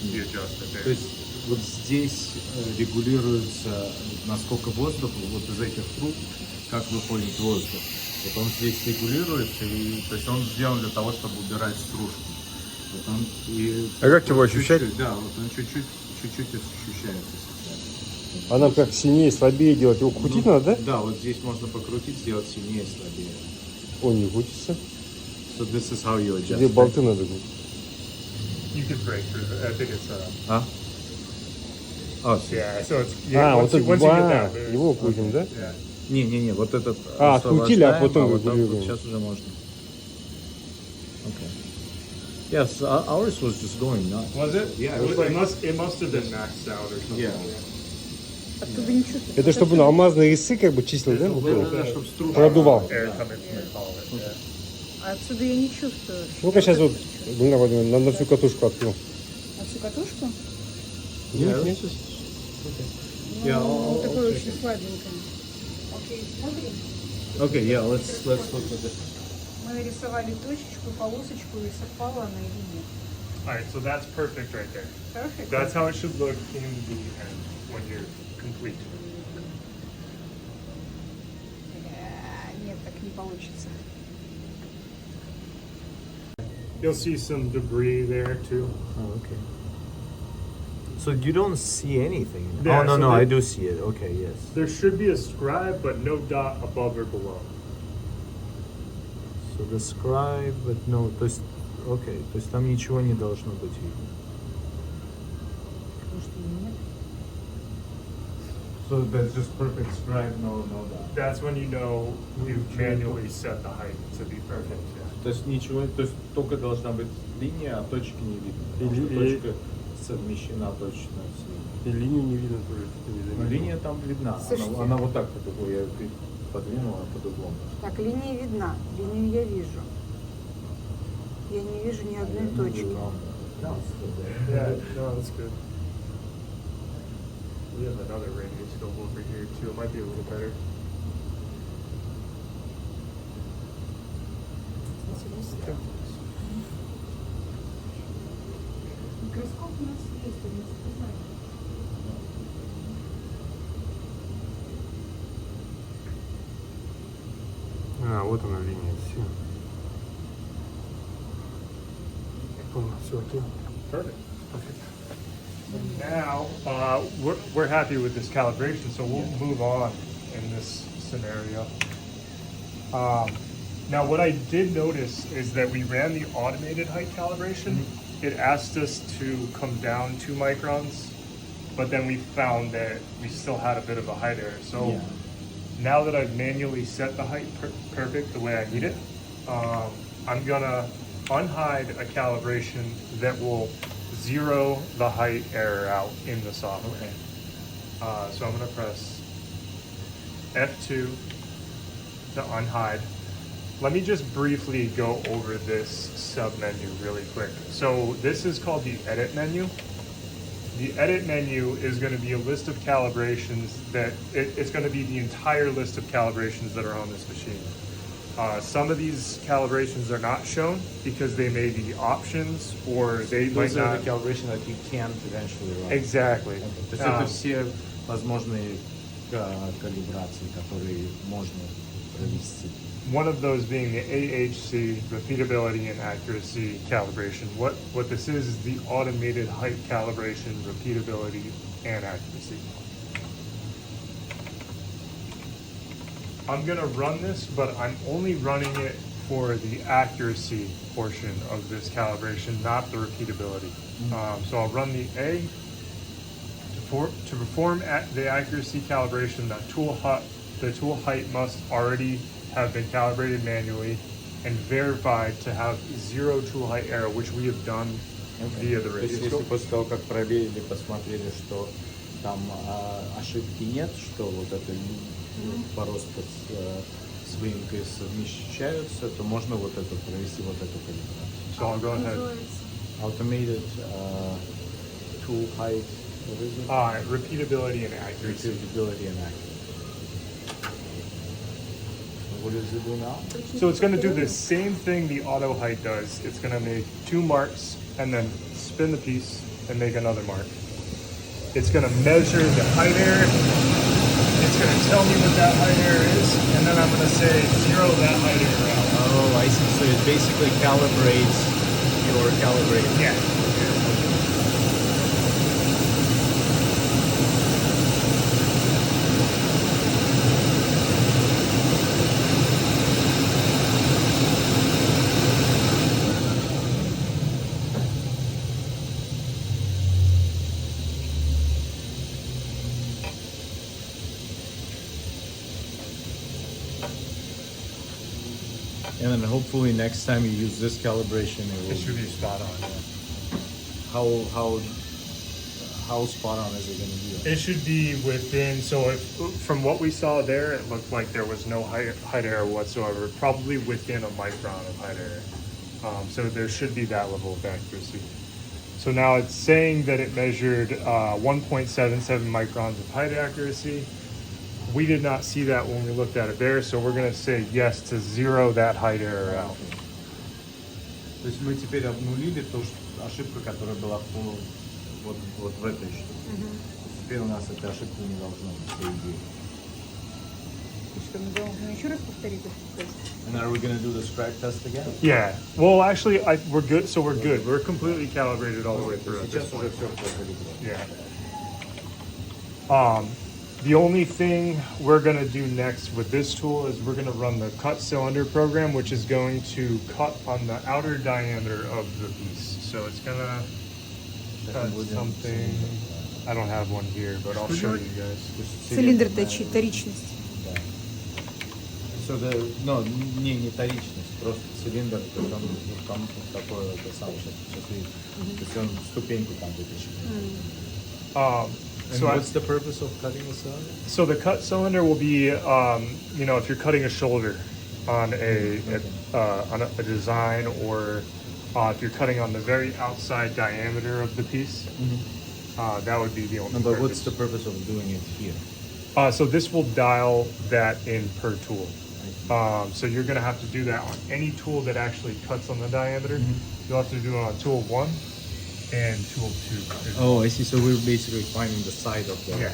the adjustment
То
there.
есть вот здесь регулируется, насколько воздух вот из этих труб, как выходит воздух. Вот он здесь регулируется, и то есть он сделан для того, чтобы убирать стружку. Вот он, и
А как его
чуть-чуть,
ощущать?
Да, вот он чуть-чуть ощущается сейчас.
а нам как сильнее, слабее делать? Его крутить надо, да?
Да, вот здесь можно покрутить, сделать сильнее, слабее.
Он не крутится.
So this is how you adjust.
Где болты надо будет?
You can break through it. I think it's
А? Oh,
yeah. So it's
А,
once
вот
you,
это
once you get
два,
that loose,
его крутим, да?
yeah.
Не, вот этот
открутили, а
освобождаем,
потом
вот так вот
регулируем.
сейчас уже можно. Okay. Yes, ours was just going nuts.
Was it?
Yeah, it was like,
It must have been maxed out or something.
Yeah.
Оттуда не чувствуется.
Это чтобы на алмазные весы как бы числил, да? Вот он?
да, чтобы стружка.
Продувал.
Air coming from the collar. Yeah.
А отсюда я не чувствую.
Ну-ка сейчас вот на всю катушку открыл.
А всю катушку?
Yeah,
Нет,
it's just-
Ну,
Yeah, I'll
такое
check
очень
it.
слабенькое. Окей, смотри.
Okay, yeah, let's look at this.
Мы нарисовали точечку, полосочку, и совпала она или нет.
All right, so that's perfect right there.
Perfect.
That's how it should look in the end when you're complete.
Нет, так не получится.
You'll see some debris there too.
Oh, okay. So you don't see anything?
Yeah,
oh, no,
so
no,
the-
I do see it. Okay, yes.
There should be a scribe, but no dot above or below.
So the scribe, but no, то есть, okay, то есть там ничего не должно быть видно.
Потому что нет.
So that's just perfect scribe, no dot.
That's when you know you've manually set the height to be perfect. Yeah.
То есть ничего, то есть только должна быть линия, а точки не видно. Потому что
Или-
точка совмещена точно с линией.
И линию не видно тоже. что не
Но
заметил.
линия там видна.
Слушайте.
Она вот так вот, я ее подвинула под углом.
Так, линия видна. Линию я вижу. Я не вижу ни одной точки.
Yeah, no, that's good. We have another radioscope over here too. It might be a little better.
Микроскоп у нас есть, он не знаю.
А, вот она линия, все. Понял, все, окей.
Perfect. Now, we're happy with this calibration, so we'll move on in this scenario. Now, what I did notice is that we ran the automated height calibration. It asked us to come down 2 microns, but then we found that we still had a bit of a height error. So now that I've manually set the height perfect the way I need it, I'm gonna unhide a calibration that will zero the height error out in the software. So I'm gonna press F2 to unhide. Let me just briefly go over this sub menu really quick. So this is called the edit menu. The edit menu is going to be a list of calibrations that it's going to be the entire list of calibrations that are on this machine. Some of these calibrations are not shown because they may be options or they might
Those are
not.
the calibration that you can eventually run.
Exactly.
То есть это все возможные калибрации, которые можно провести.
One of those being the AHC, repeatability and accuracy calibration. What this is the automated height calibration, repeatability and accuracy. I'm gonna run this, but I'm only running it for the accuracy portion of this calibration, not the repeatability. So I'll run the A. To perform the accuracy calibration, the tool height must already have been calibrated manually and verified to have 0 tool height error, which we have done via the
То есть если
radioscope.
после того, как проверили, посмотрели, что там ошибки нет, что вот это бороздка с выемкой совмещаются, то можно вот это провести вот эту калибрацию.
So I'll go ahead.
Automated tool height, what is it?
Repeatability and accuracy.
Repeatability and accuracy. What does it do now?
So it's going to do the same thing the auto height does. It's going to make 2 marks and then spin the piece and make another mark. It's going to measure the height error. It's going to tell me what that height error is, and then I'm going to say 0 that height error out.
Oh, I see. So it basically calibrates your calibration.
Yeah.
And then hopefully next time you use this calibration,
It should be spot on.
how spot on is it going to be?
It should be within, so if, from what we saw there, it looked like there was no height error whatsoever, probably within a micron of height error. So there should be that level of accuracy. So now it's saying that it measured 1.77 microns of height accuracy. We did not see that when we looked at it there, so we're going to say yes to 0 that height error out.
То есть мы теперь обнулили ту ошибку, которая была вот в этой штуке. Теперь у нас этой ошибки не должно быть, по идее.
И что, мы должны еще раз повторить этот тест?
And are we going to do the scratch test again?
Yeah. Well, actually, we're good. So we're good. We're completely calibrated all the way through at this
Сейчас
point.
уже все прокалибровано.
Yeah. The only thing we're going to do next with this tool is we're going to run the cut cylinder program, which is going to cut on the outer diameter of the piece. So it's going to cut something. I don't have one here, but I'll show you guys.
Цилиндр вторичность.
So no, не вторичность, просто цилиндр, там такое это самое, сейчас видите. То есть он ступеньку там вытащил. And
So
what's the purpose of cutting the cylinder?
So the cut cylinder will be, if you're cutting a shoulder on a design, or if you're cutting on the very outside diameter of the piece, that would be the only.
No, but
purpose.
what's the purpose of doing it here?
So this will dial that in per tool. So you're going to have to do that on any tool that actually cuts on the diameter. You'll have to do it on tool 1 and tool 2.
Oh, I see. So we're basically finding the side of the.
Yeah.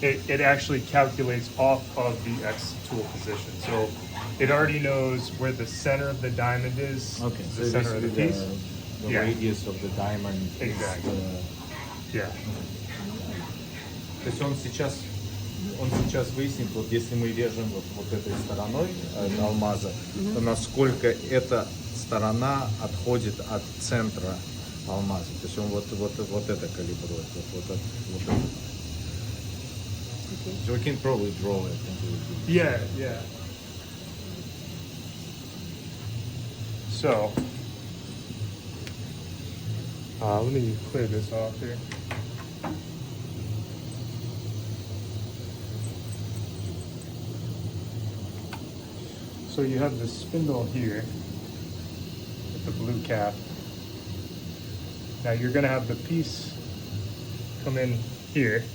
It actually calculates off of the X tool position. So it already knows where the center of the diamond is,
Okay.
the
So
center of the
basically
piece.
the the
Yeah.
radius of the diamond. is,
Exactly. Yeah.
То есть он сейчас выяснит, вот если мы режем вот этой стороной алмаза, то насколько эта сторона отходит от центра алмаза. То есть он вот это калибрует. Вот это. So we can probably draw it.
Yeah, yeah. So, let me clear this off here. So you have the spindle here with the blue cap. Now you're gonna have the piece come in here.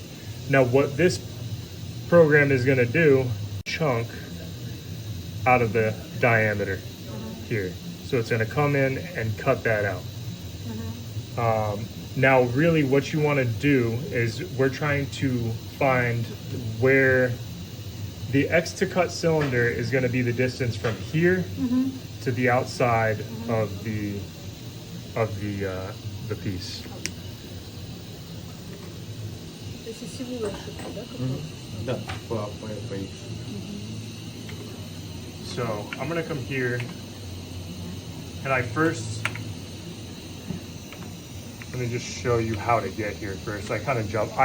Now what this program is gonna do, chunk out of the diameter here. So it's gonna come in and cut that out. Now really what you wanna do is we're trying to find where the X to cut cylinder is going to be the distance from here to the outside of the piece.
То есть осевую ошибку, да?
Да, по X.
So I'm going to come here and let me just show you how to get here first. I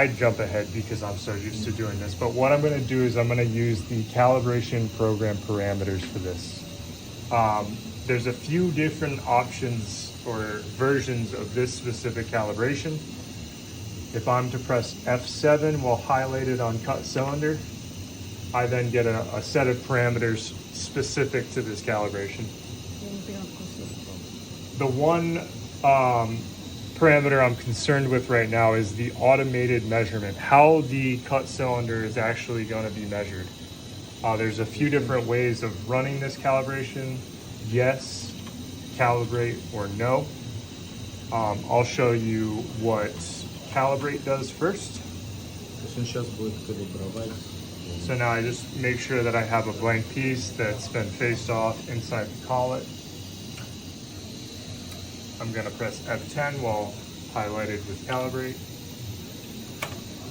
jump ahead because I'm so used to doing this. But what I'm going to do is I'm going to use the calibration program parameters for this. There's a few different options or versions of this specific calibration. If I'm to press F7 while highlighted on cut cylinder, I then get a set of parameters specific to this calibration.
Я не поняла, в каком смысле.
The one parameter I'm concerned with right now is the automated measurement, how the cut cylinder is actually going to be measured. There's a few different ways of running this calibration. Yes, calibrate, or no. I'll show you what calibrate does first.
То есть он сейчас будет калибровать.
So now I just make sure that I have a blank piece that's been faced off inside the collet. I'm going to press F10 while highlighted with calibrate.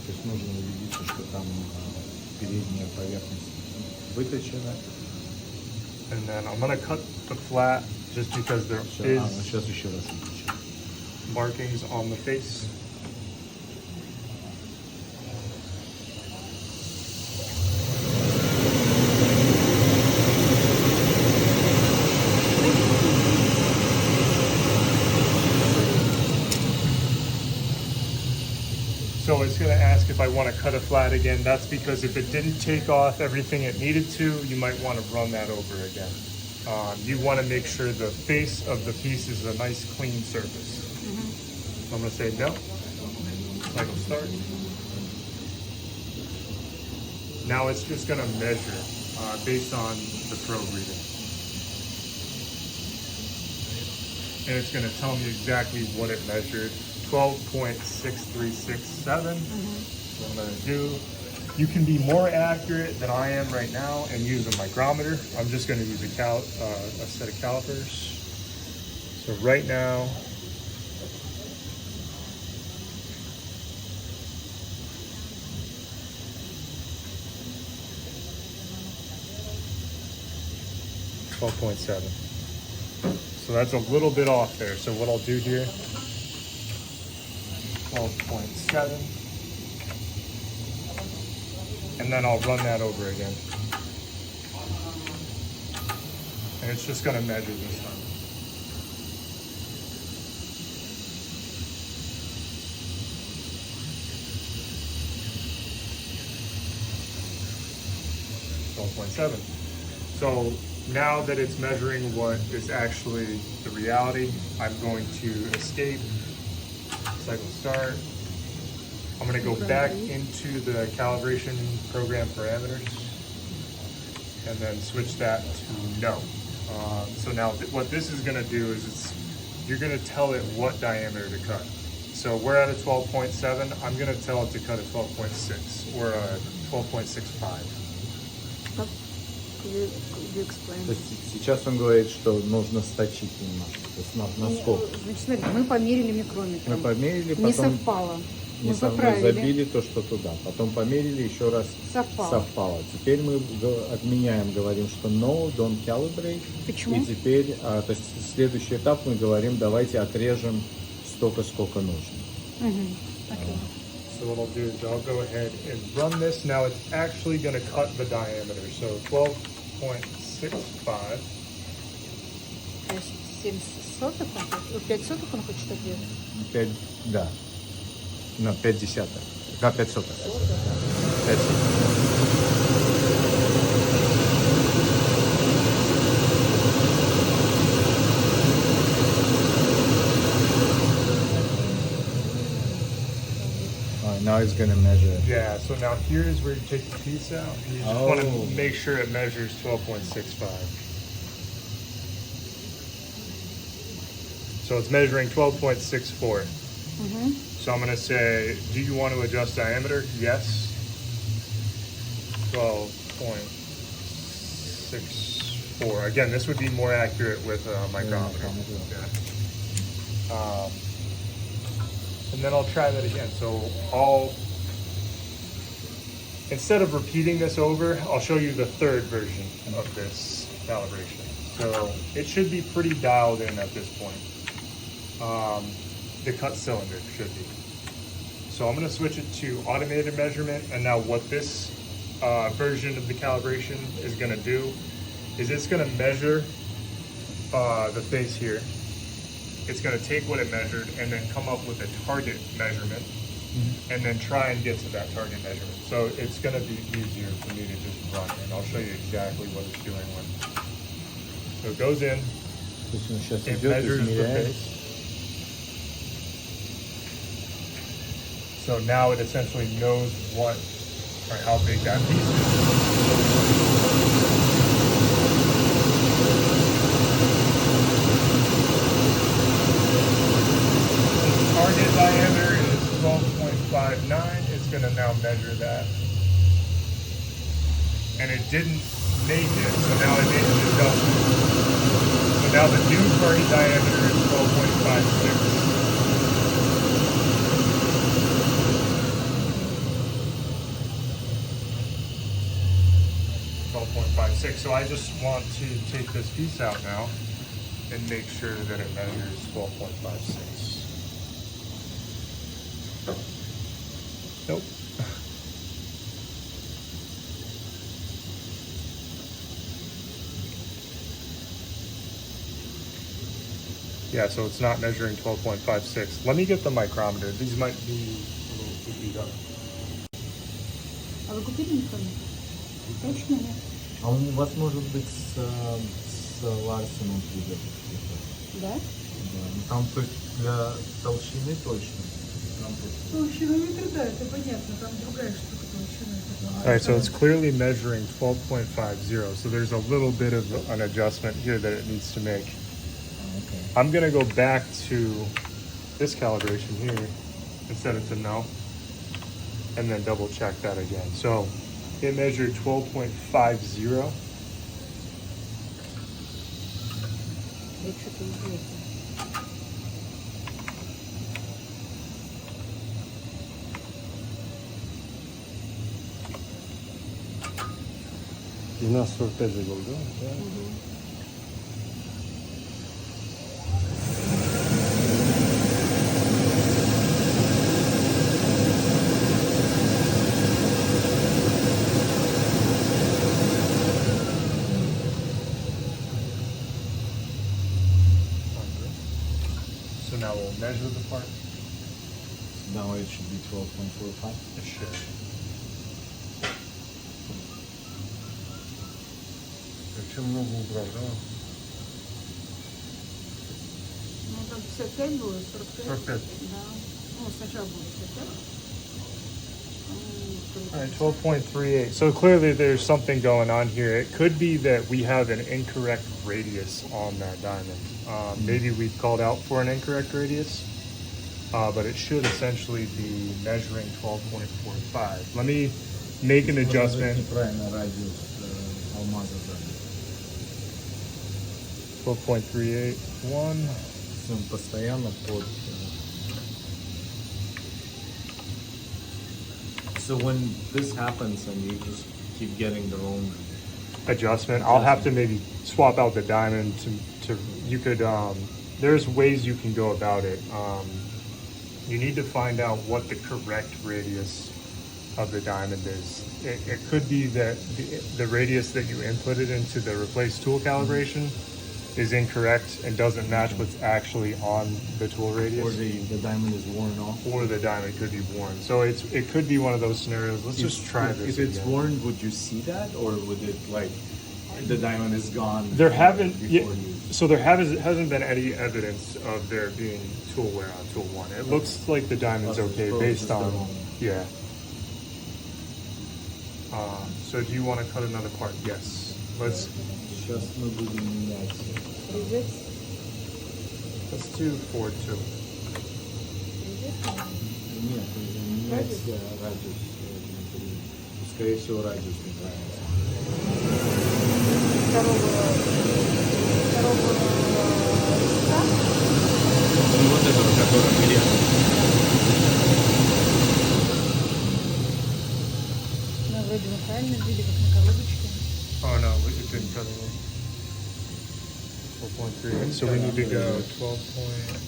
То есть нужно убедиться, что там передняя поверхность выточена.
And then I'm going to cut the flat just because there is
Сейчас еще раз увеличим.
markings on the face. So it's going to ask if I want to cut a flat again. That's because if it didn't take off everything it needed to, you might want to run that over again. You want to make sure the face of the piece is a nice clean surface. So I'm going to say no. Cycle start. Now it's just going to measure based on the probe reading. And it's going to tell me exactly what it measured. 12.6367. So I'm going to do. You can be more accurate than I am right now and use a micrometer. I'm just going to use a set of calipers. So right now, .7. So that's a little bit off there. So what I'll do here, 12.7. And then I'll run that over again. And it's just going to measure this time. .7. So now that it's measuring what is actually the reality, I'm going to escape, cycle start. I'm going to go back into the calibration program parameters and then switch that to no. So now what this is going to do is you're going to tell it what diameter to cut. So we're at a 12.7. I'm going to tell it to cut a 12.6 or a 12.65.
you explain?
То есть сейчас он говорит, что нужно сточить немножко, то есть на скоб.
Значит, смотри, мы померили
Мы
микрометром.
померили,
Не
потом
совпало.
не
Мы
со- мы
поправили.
забили то, что туда. Потом померили, еще раз
Совпало.
Теперь мы отменяем, говорим, что no, don't calibrate.
Почему?
И теперь, то есть следующий этап мы говорим, давайте отрежем столько, сколько нужно.
Мгм. Окей.
So what I'll do is I'll go ahead and run this. Now it's actually going to cut the diameter. So 12.65.
То есть 7 соток он хочет, 5 соток он хочет отрезать?
5, да. На 5 десятых. Да, 5 соток. 5 соток. Now it's gonna measure.
Yeah, so now here is where you take the piece out. You just want to
Oh.
make sure it measures 12.65. So it's measuring 12.64. So I'm going to say, do you want to adjust diameter? Yes. 12.64. Again, this would be more accurate with a micrometer. Yeah. And then I'll try that again. So instead of repeating this over, I'll show you the third version of this calibration. So it should be pretty dialed in at this point. The cut cylinder should be. So I'm going to switch it to automated measurement. And now what this version of the calibration is going to do is it's going to measure the face here. It's going to take what it measured and then come up with a target measurement and then try and get to that target measurement. So it's going to be easier for me to just run, and I'll show you exactly what it's doing when. So it goes in,
То есть он сейчас
it
идет,
measures the
измеряет.
face. So now it essentially knows what or how big that piece is. Target diameter is 12.59. It's going to now measure that. And it didn't make it, so now I made an adjustment. So now the new target diameter is 12.56. So I just want to take this piece out now and make sure that it measures 12.56. Nope. Yeah, so it's not measuring 12.56. Let me get the micrometer. These might be a little too beat up.
А вы купили микрометр? Точно нет?
А у вас может быть с Ларсеном придет.
Да?
Да. Ну, там то есть для толщины точно. Там просто-
Толщинометр, да, это понятно, там другая штука толщина.
All right, so it's clearly measuring 12.50. So there's a little bit of an adjustment here that it needs to make.
Okay.
I'm gonna go back to this calibration here and set it to no, and then double check that again. So it measured 12.50.
Я что-то интересно.
У нас 45 же был, да?
So now we'll measure the part.
Now it should be 12.45.
It should.
Чем много убрал, да?
Ну, там 55 было, 45?
45.
Да. Ну, сначала было 55.
All right, 12.38. So clearly there's something going on here. It could be that we have an incorrect radius on that diamond. Maybe we called out for an incorrect radius, but it should essentially be measuring 12.45. Let me make an adjustment.
Неправильно радиус алмаза.
12.381.
Он постоянно под. So when this happens and you just keep getting the wrong.
Adjustment. I'll have to maybe swap out the diamond to you could there's ways you can go about it. You need to find out what the correct radius of the diamond is. It could be that the radius that you inputted into the replace tool calibration is incorrect and doesn't match what's actually on the tool radius.
Or the diamond is worn off.
Or the diamond could be worn. So it could be one of those scenarios. Let's just try this.
If it's
again.
worn, would you see that, or would it like the diamond is gone?
There haven't
before
there hasn't been any evidence of there being tool wear on tool one. It looks like the diamond's okay based on yeah. So do you want to cut another part? Yes. Let's
Сейчас мы будем менять.
do 4-2.
Нет, нужно менять радиус. Скорее всего, радиус неправильно.
Второго листа.
Ну вот этого, который мы режем.
Ну, вроде мы правильно видели, как на коробочке.
Oh no, it didn't cut it. 4.3. So we need to go 12 point.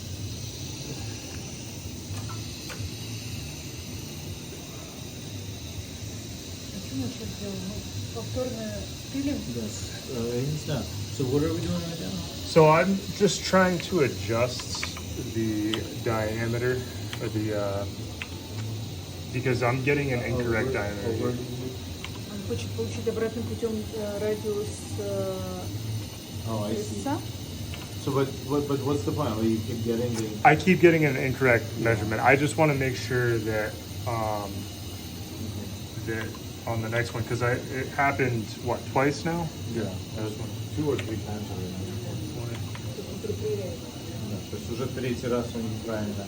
Почему мы сейчас делаем? Повторно пилим?
Я не знаю. So what are we doing right now?
So I'm just trying to adjust the diameter or the because I'm getting an incorrect diameter.
Он хочет получить обратным путем радиус
Oh, I see.
листа.
So, but what's the point? You keep getting the.
I keep getting an incorrect measurement. I just want to make sure that that on the next one because it happened what twice now.
Yeah, there's 2 or 3 times already. Да, то есть уже третий раз он неправильно,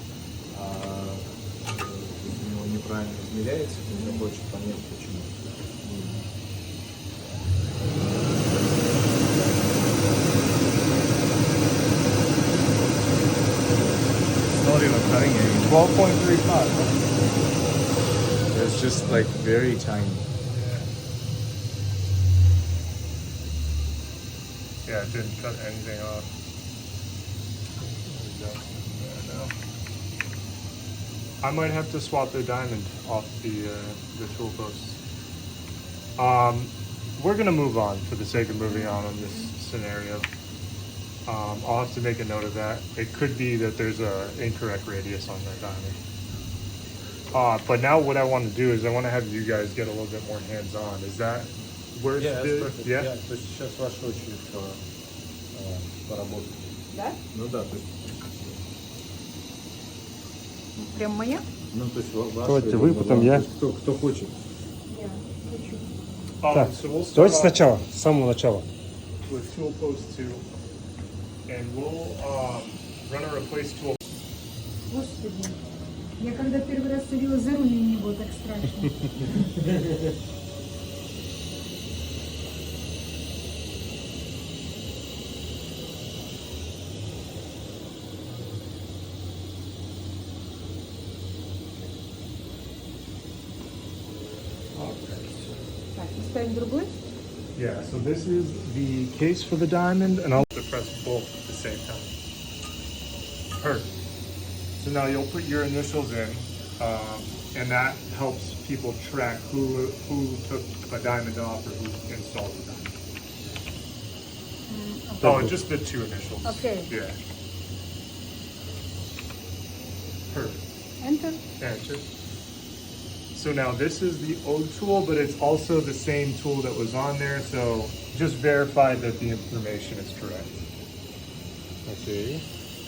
у него неправильно измеряется, он хочет понять почему. It's not even cutting it.
12.35.
It's just like very tiny.
Yeah, it didn't cut anything off. I might have to swap the diamond off the tool post. We're gonna move on for the sake of moving on this scenario. I'll have to make a note of that. It could be that there's a incorrect radius on that diamond. But now what I want to do is I want to have you guys get a little bit more hands-on. Is that where's
Yeah, that's
the
perfect.
yeah?
То есть сейчас ваша очередь поработать.
Да?
Ну да, то есть.
Прям моя?
Ну, то есть ваша.
Давайте вы, потом я.
Кто хочет.
Я хочу.
Так,
So we'll start
давайте
off
сначала, с самого начала.
with tool post 2, and we'll run a replace tool.
Господи. Я когда первый раз садилась за руль, мне не было так страшно. Так, ставим другой.
Yeah, so this is the case for the diamond, and I'll press both at the same time. Perfect. So now you'll put your initials in, and that helps people track who took a diamond off or who installed the diamond. Oh, and just the 2 initials.
Okay.
Yeah. Perfect.
Enter.
Enter. So now this is the old tool, but it's also the same tool that was on there. So just verify that the information is correct.
Okay.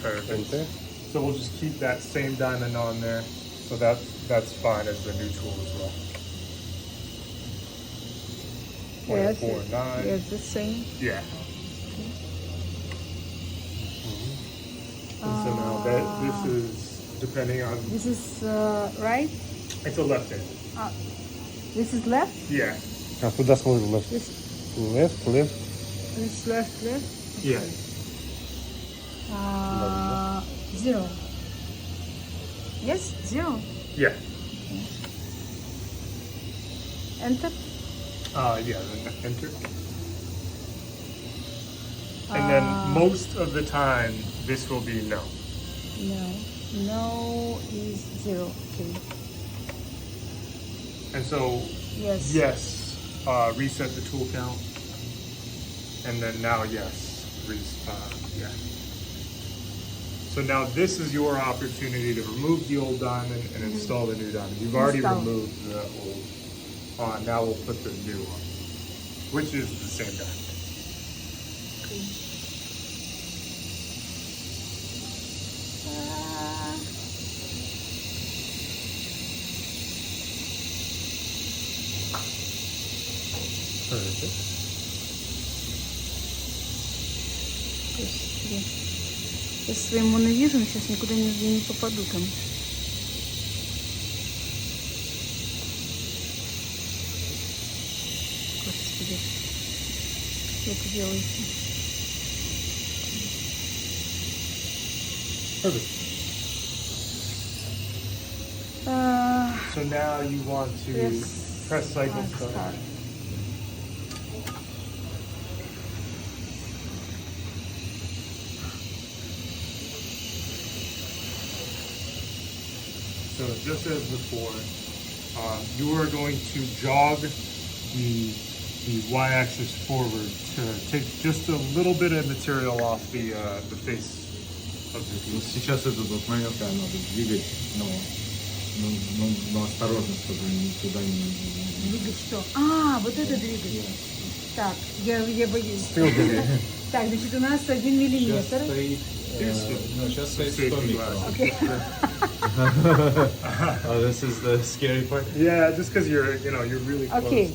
Perfect.
Enter.
So we'll just keep that same diamond on there. So that's fine as the new tool as well.
Yes,
0.49.
yes, the same.
Yeah. And so now this is depending on.
This is right.
It's a left hand.
This is left.
Yeah.
А куда смотрим? Left,
This
left, left.
is left, left.
Yeah.
Zero. Yes, zero.
Yeah.
Enter.
Yeah, then enter. And then most of the time, this will be no.
No. No is zero. Okay.
And so,
Yes.
yes, reset the tool count. And then now, yes, yeah. So now this is your opportunity to remove the old diamond and install the new diamond. You've already
Install.
removed the old. Now we'll put the new on, which is the same diamond.
Okay. Господи. Я своим моновижем сейчас никуда не попаду там. Господи. Что это делаете?
Perfect. So now you want to press cycle start. So just as before, you are going to jog the y-axis forward to take just a little bit of material off the face of the
Вот
piece.
сейчас этот вот момент, когда надо двигать, но осторожно, чтобы никуда не...
Двигать что? Вот это двигать. Так, я боюсь. Так, значит, у нас 1
Сейчас
миллиметр.
стоит, сейчас стоит 100
Safety
микрон.
Окей.
Oh, this is the scary part.
Yeah, just because you're really close.
Okay.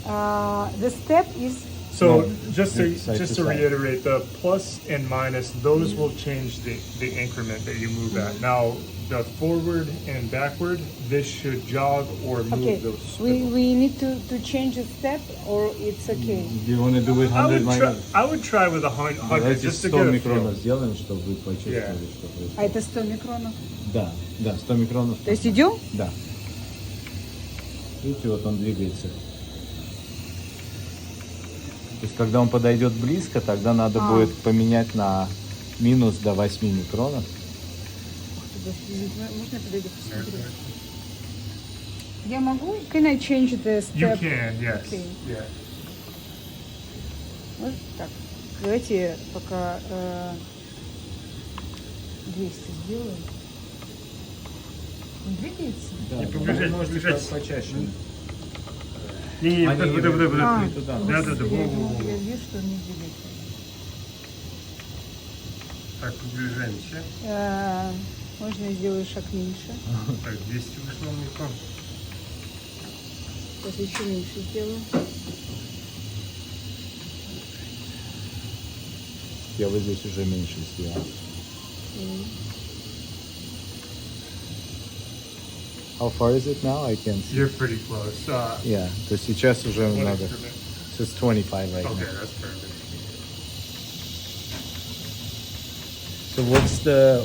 The step is
So
No,
just
side
to
to side.
reiterate, the plus and minus, those will change the increment that you move at. Now, the forward and backward, this should jog or move
okay.
those.
We need to change the step or it's okay.
Do you want to do it 100 minus?
I would try with 100
Давайте
just to
100
get a
микронов
feel.
сделаем, чтобы вы почувствовали,
Yeah.
что происходит.
А это 100 микронов.
Да, 100 микронов.
То есть идем?
Да. Видите, вот он двигается. То есть, когда он подойдет близко, тогда надо будет поменять на минус до 8 микронов.
Можно я подойду посмотрю? Я могу? Can I change the step?
You can, yes.
Okay.
Yeah.
Вот так. Давайте пока 200 сделаем. Он двигается?
Да,
Не
вы
приближайтесь,
можете
приближайтесь.
почаще.
Не,
Они не
подожди.
А,
туда.
Да.
Я вижу, что он не двигается.
Так, приближаемся.
Можно я сделаю шаг меньше?
Так, 200 вышло микрон.
Сейчас еще меньше сделаю.
Я вот здесь уже меньше сделал. How far is it now? I can't see.
You're pretty close.
Yeah, то есть сейчас уже
What
надо.
increment?
So it's 25 right
Okay,
now.
that's perfect.
So what's the,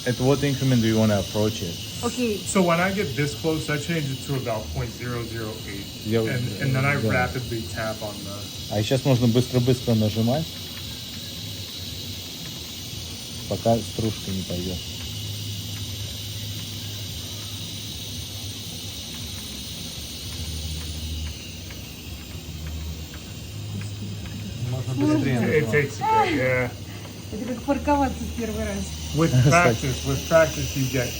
at what increment do you want to approach it?
Окей.
So when I get this close, I change it to about 0.008.
Yeah,
And then I
yeah.
rapidly tap on the...
А сейчас можно быстро-быстро нажимать, пока стружка не пойдет. Можно быстрее
It
нажимать.
takes a bit, yeah.
Это как парковаться в первый раз.
With practice, you get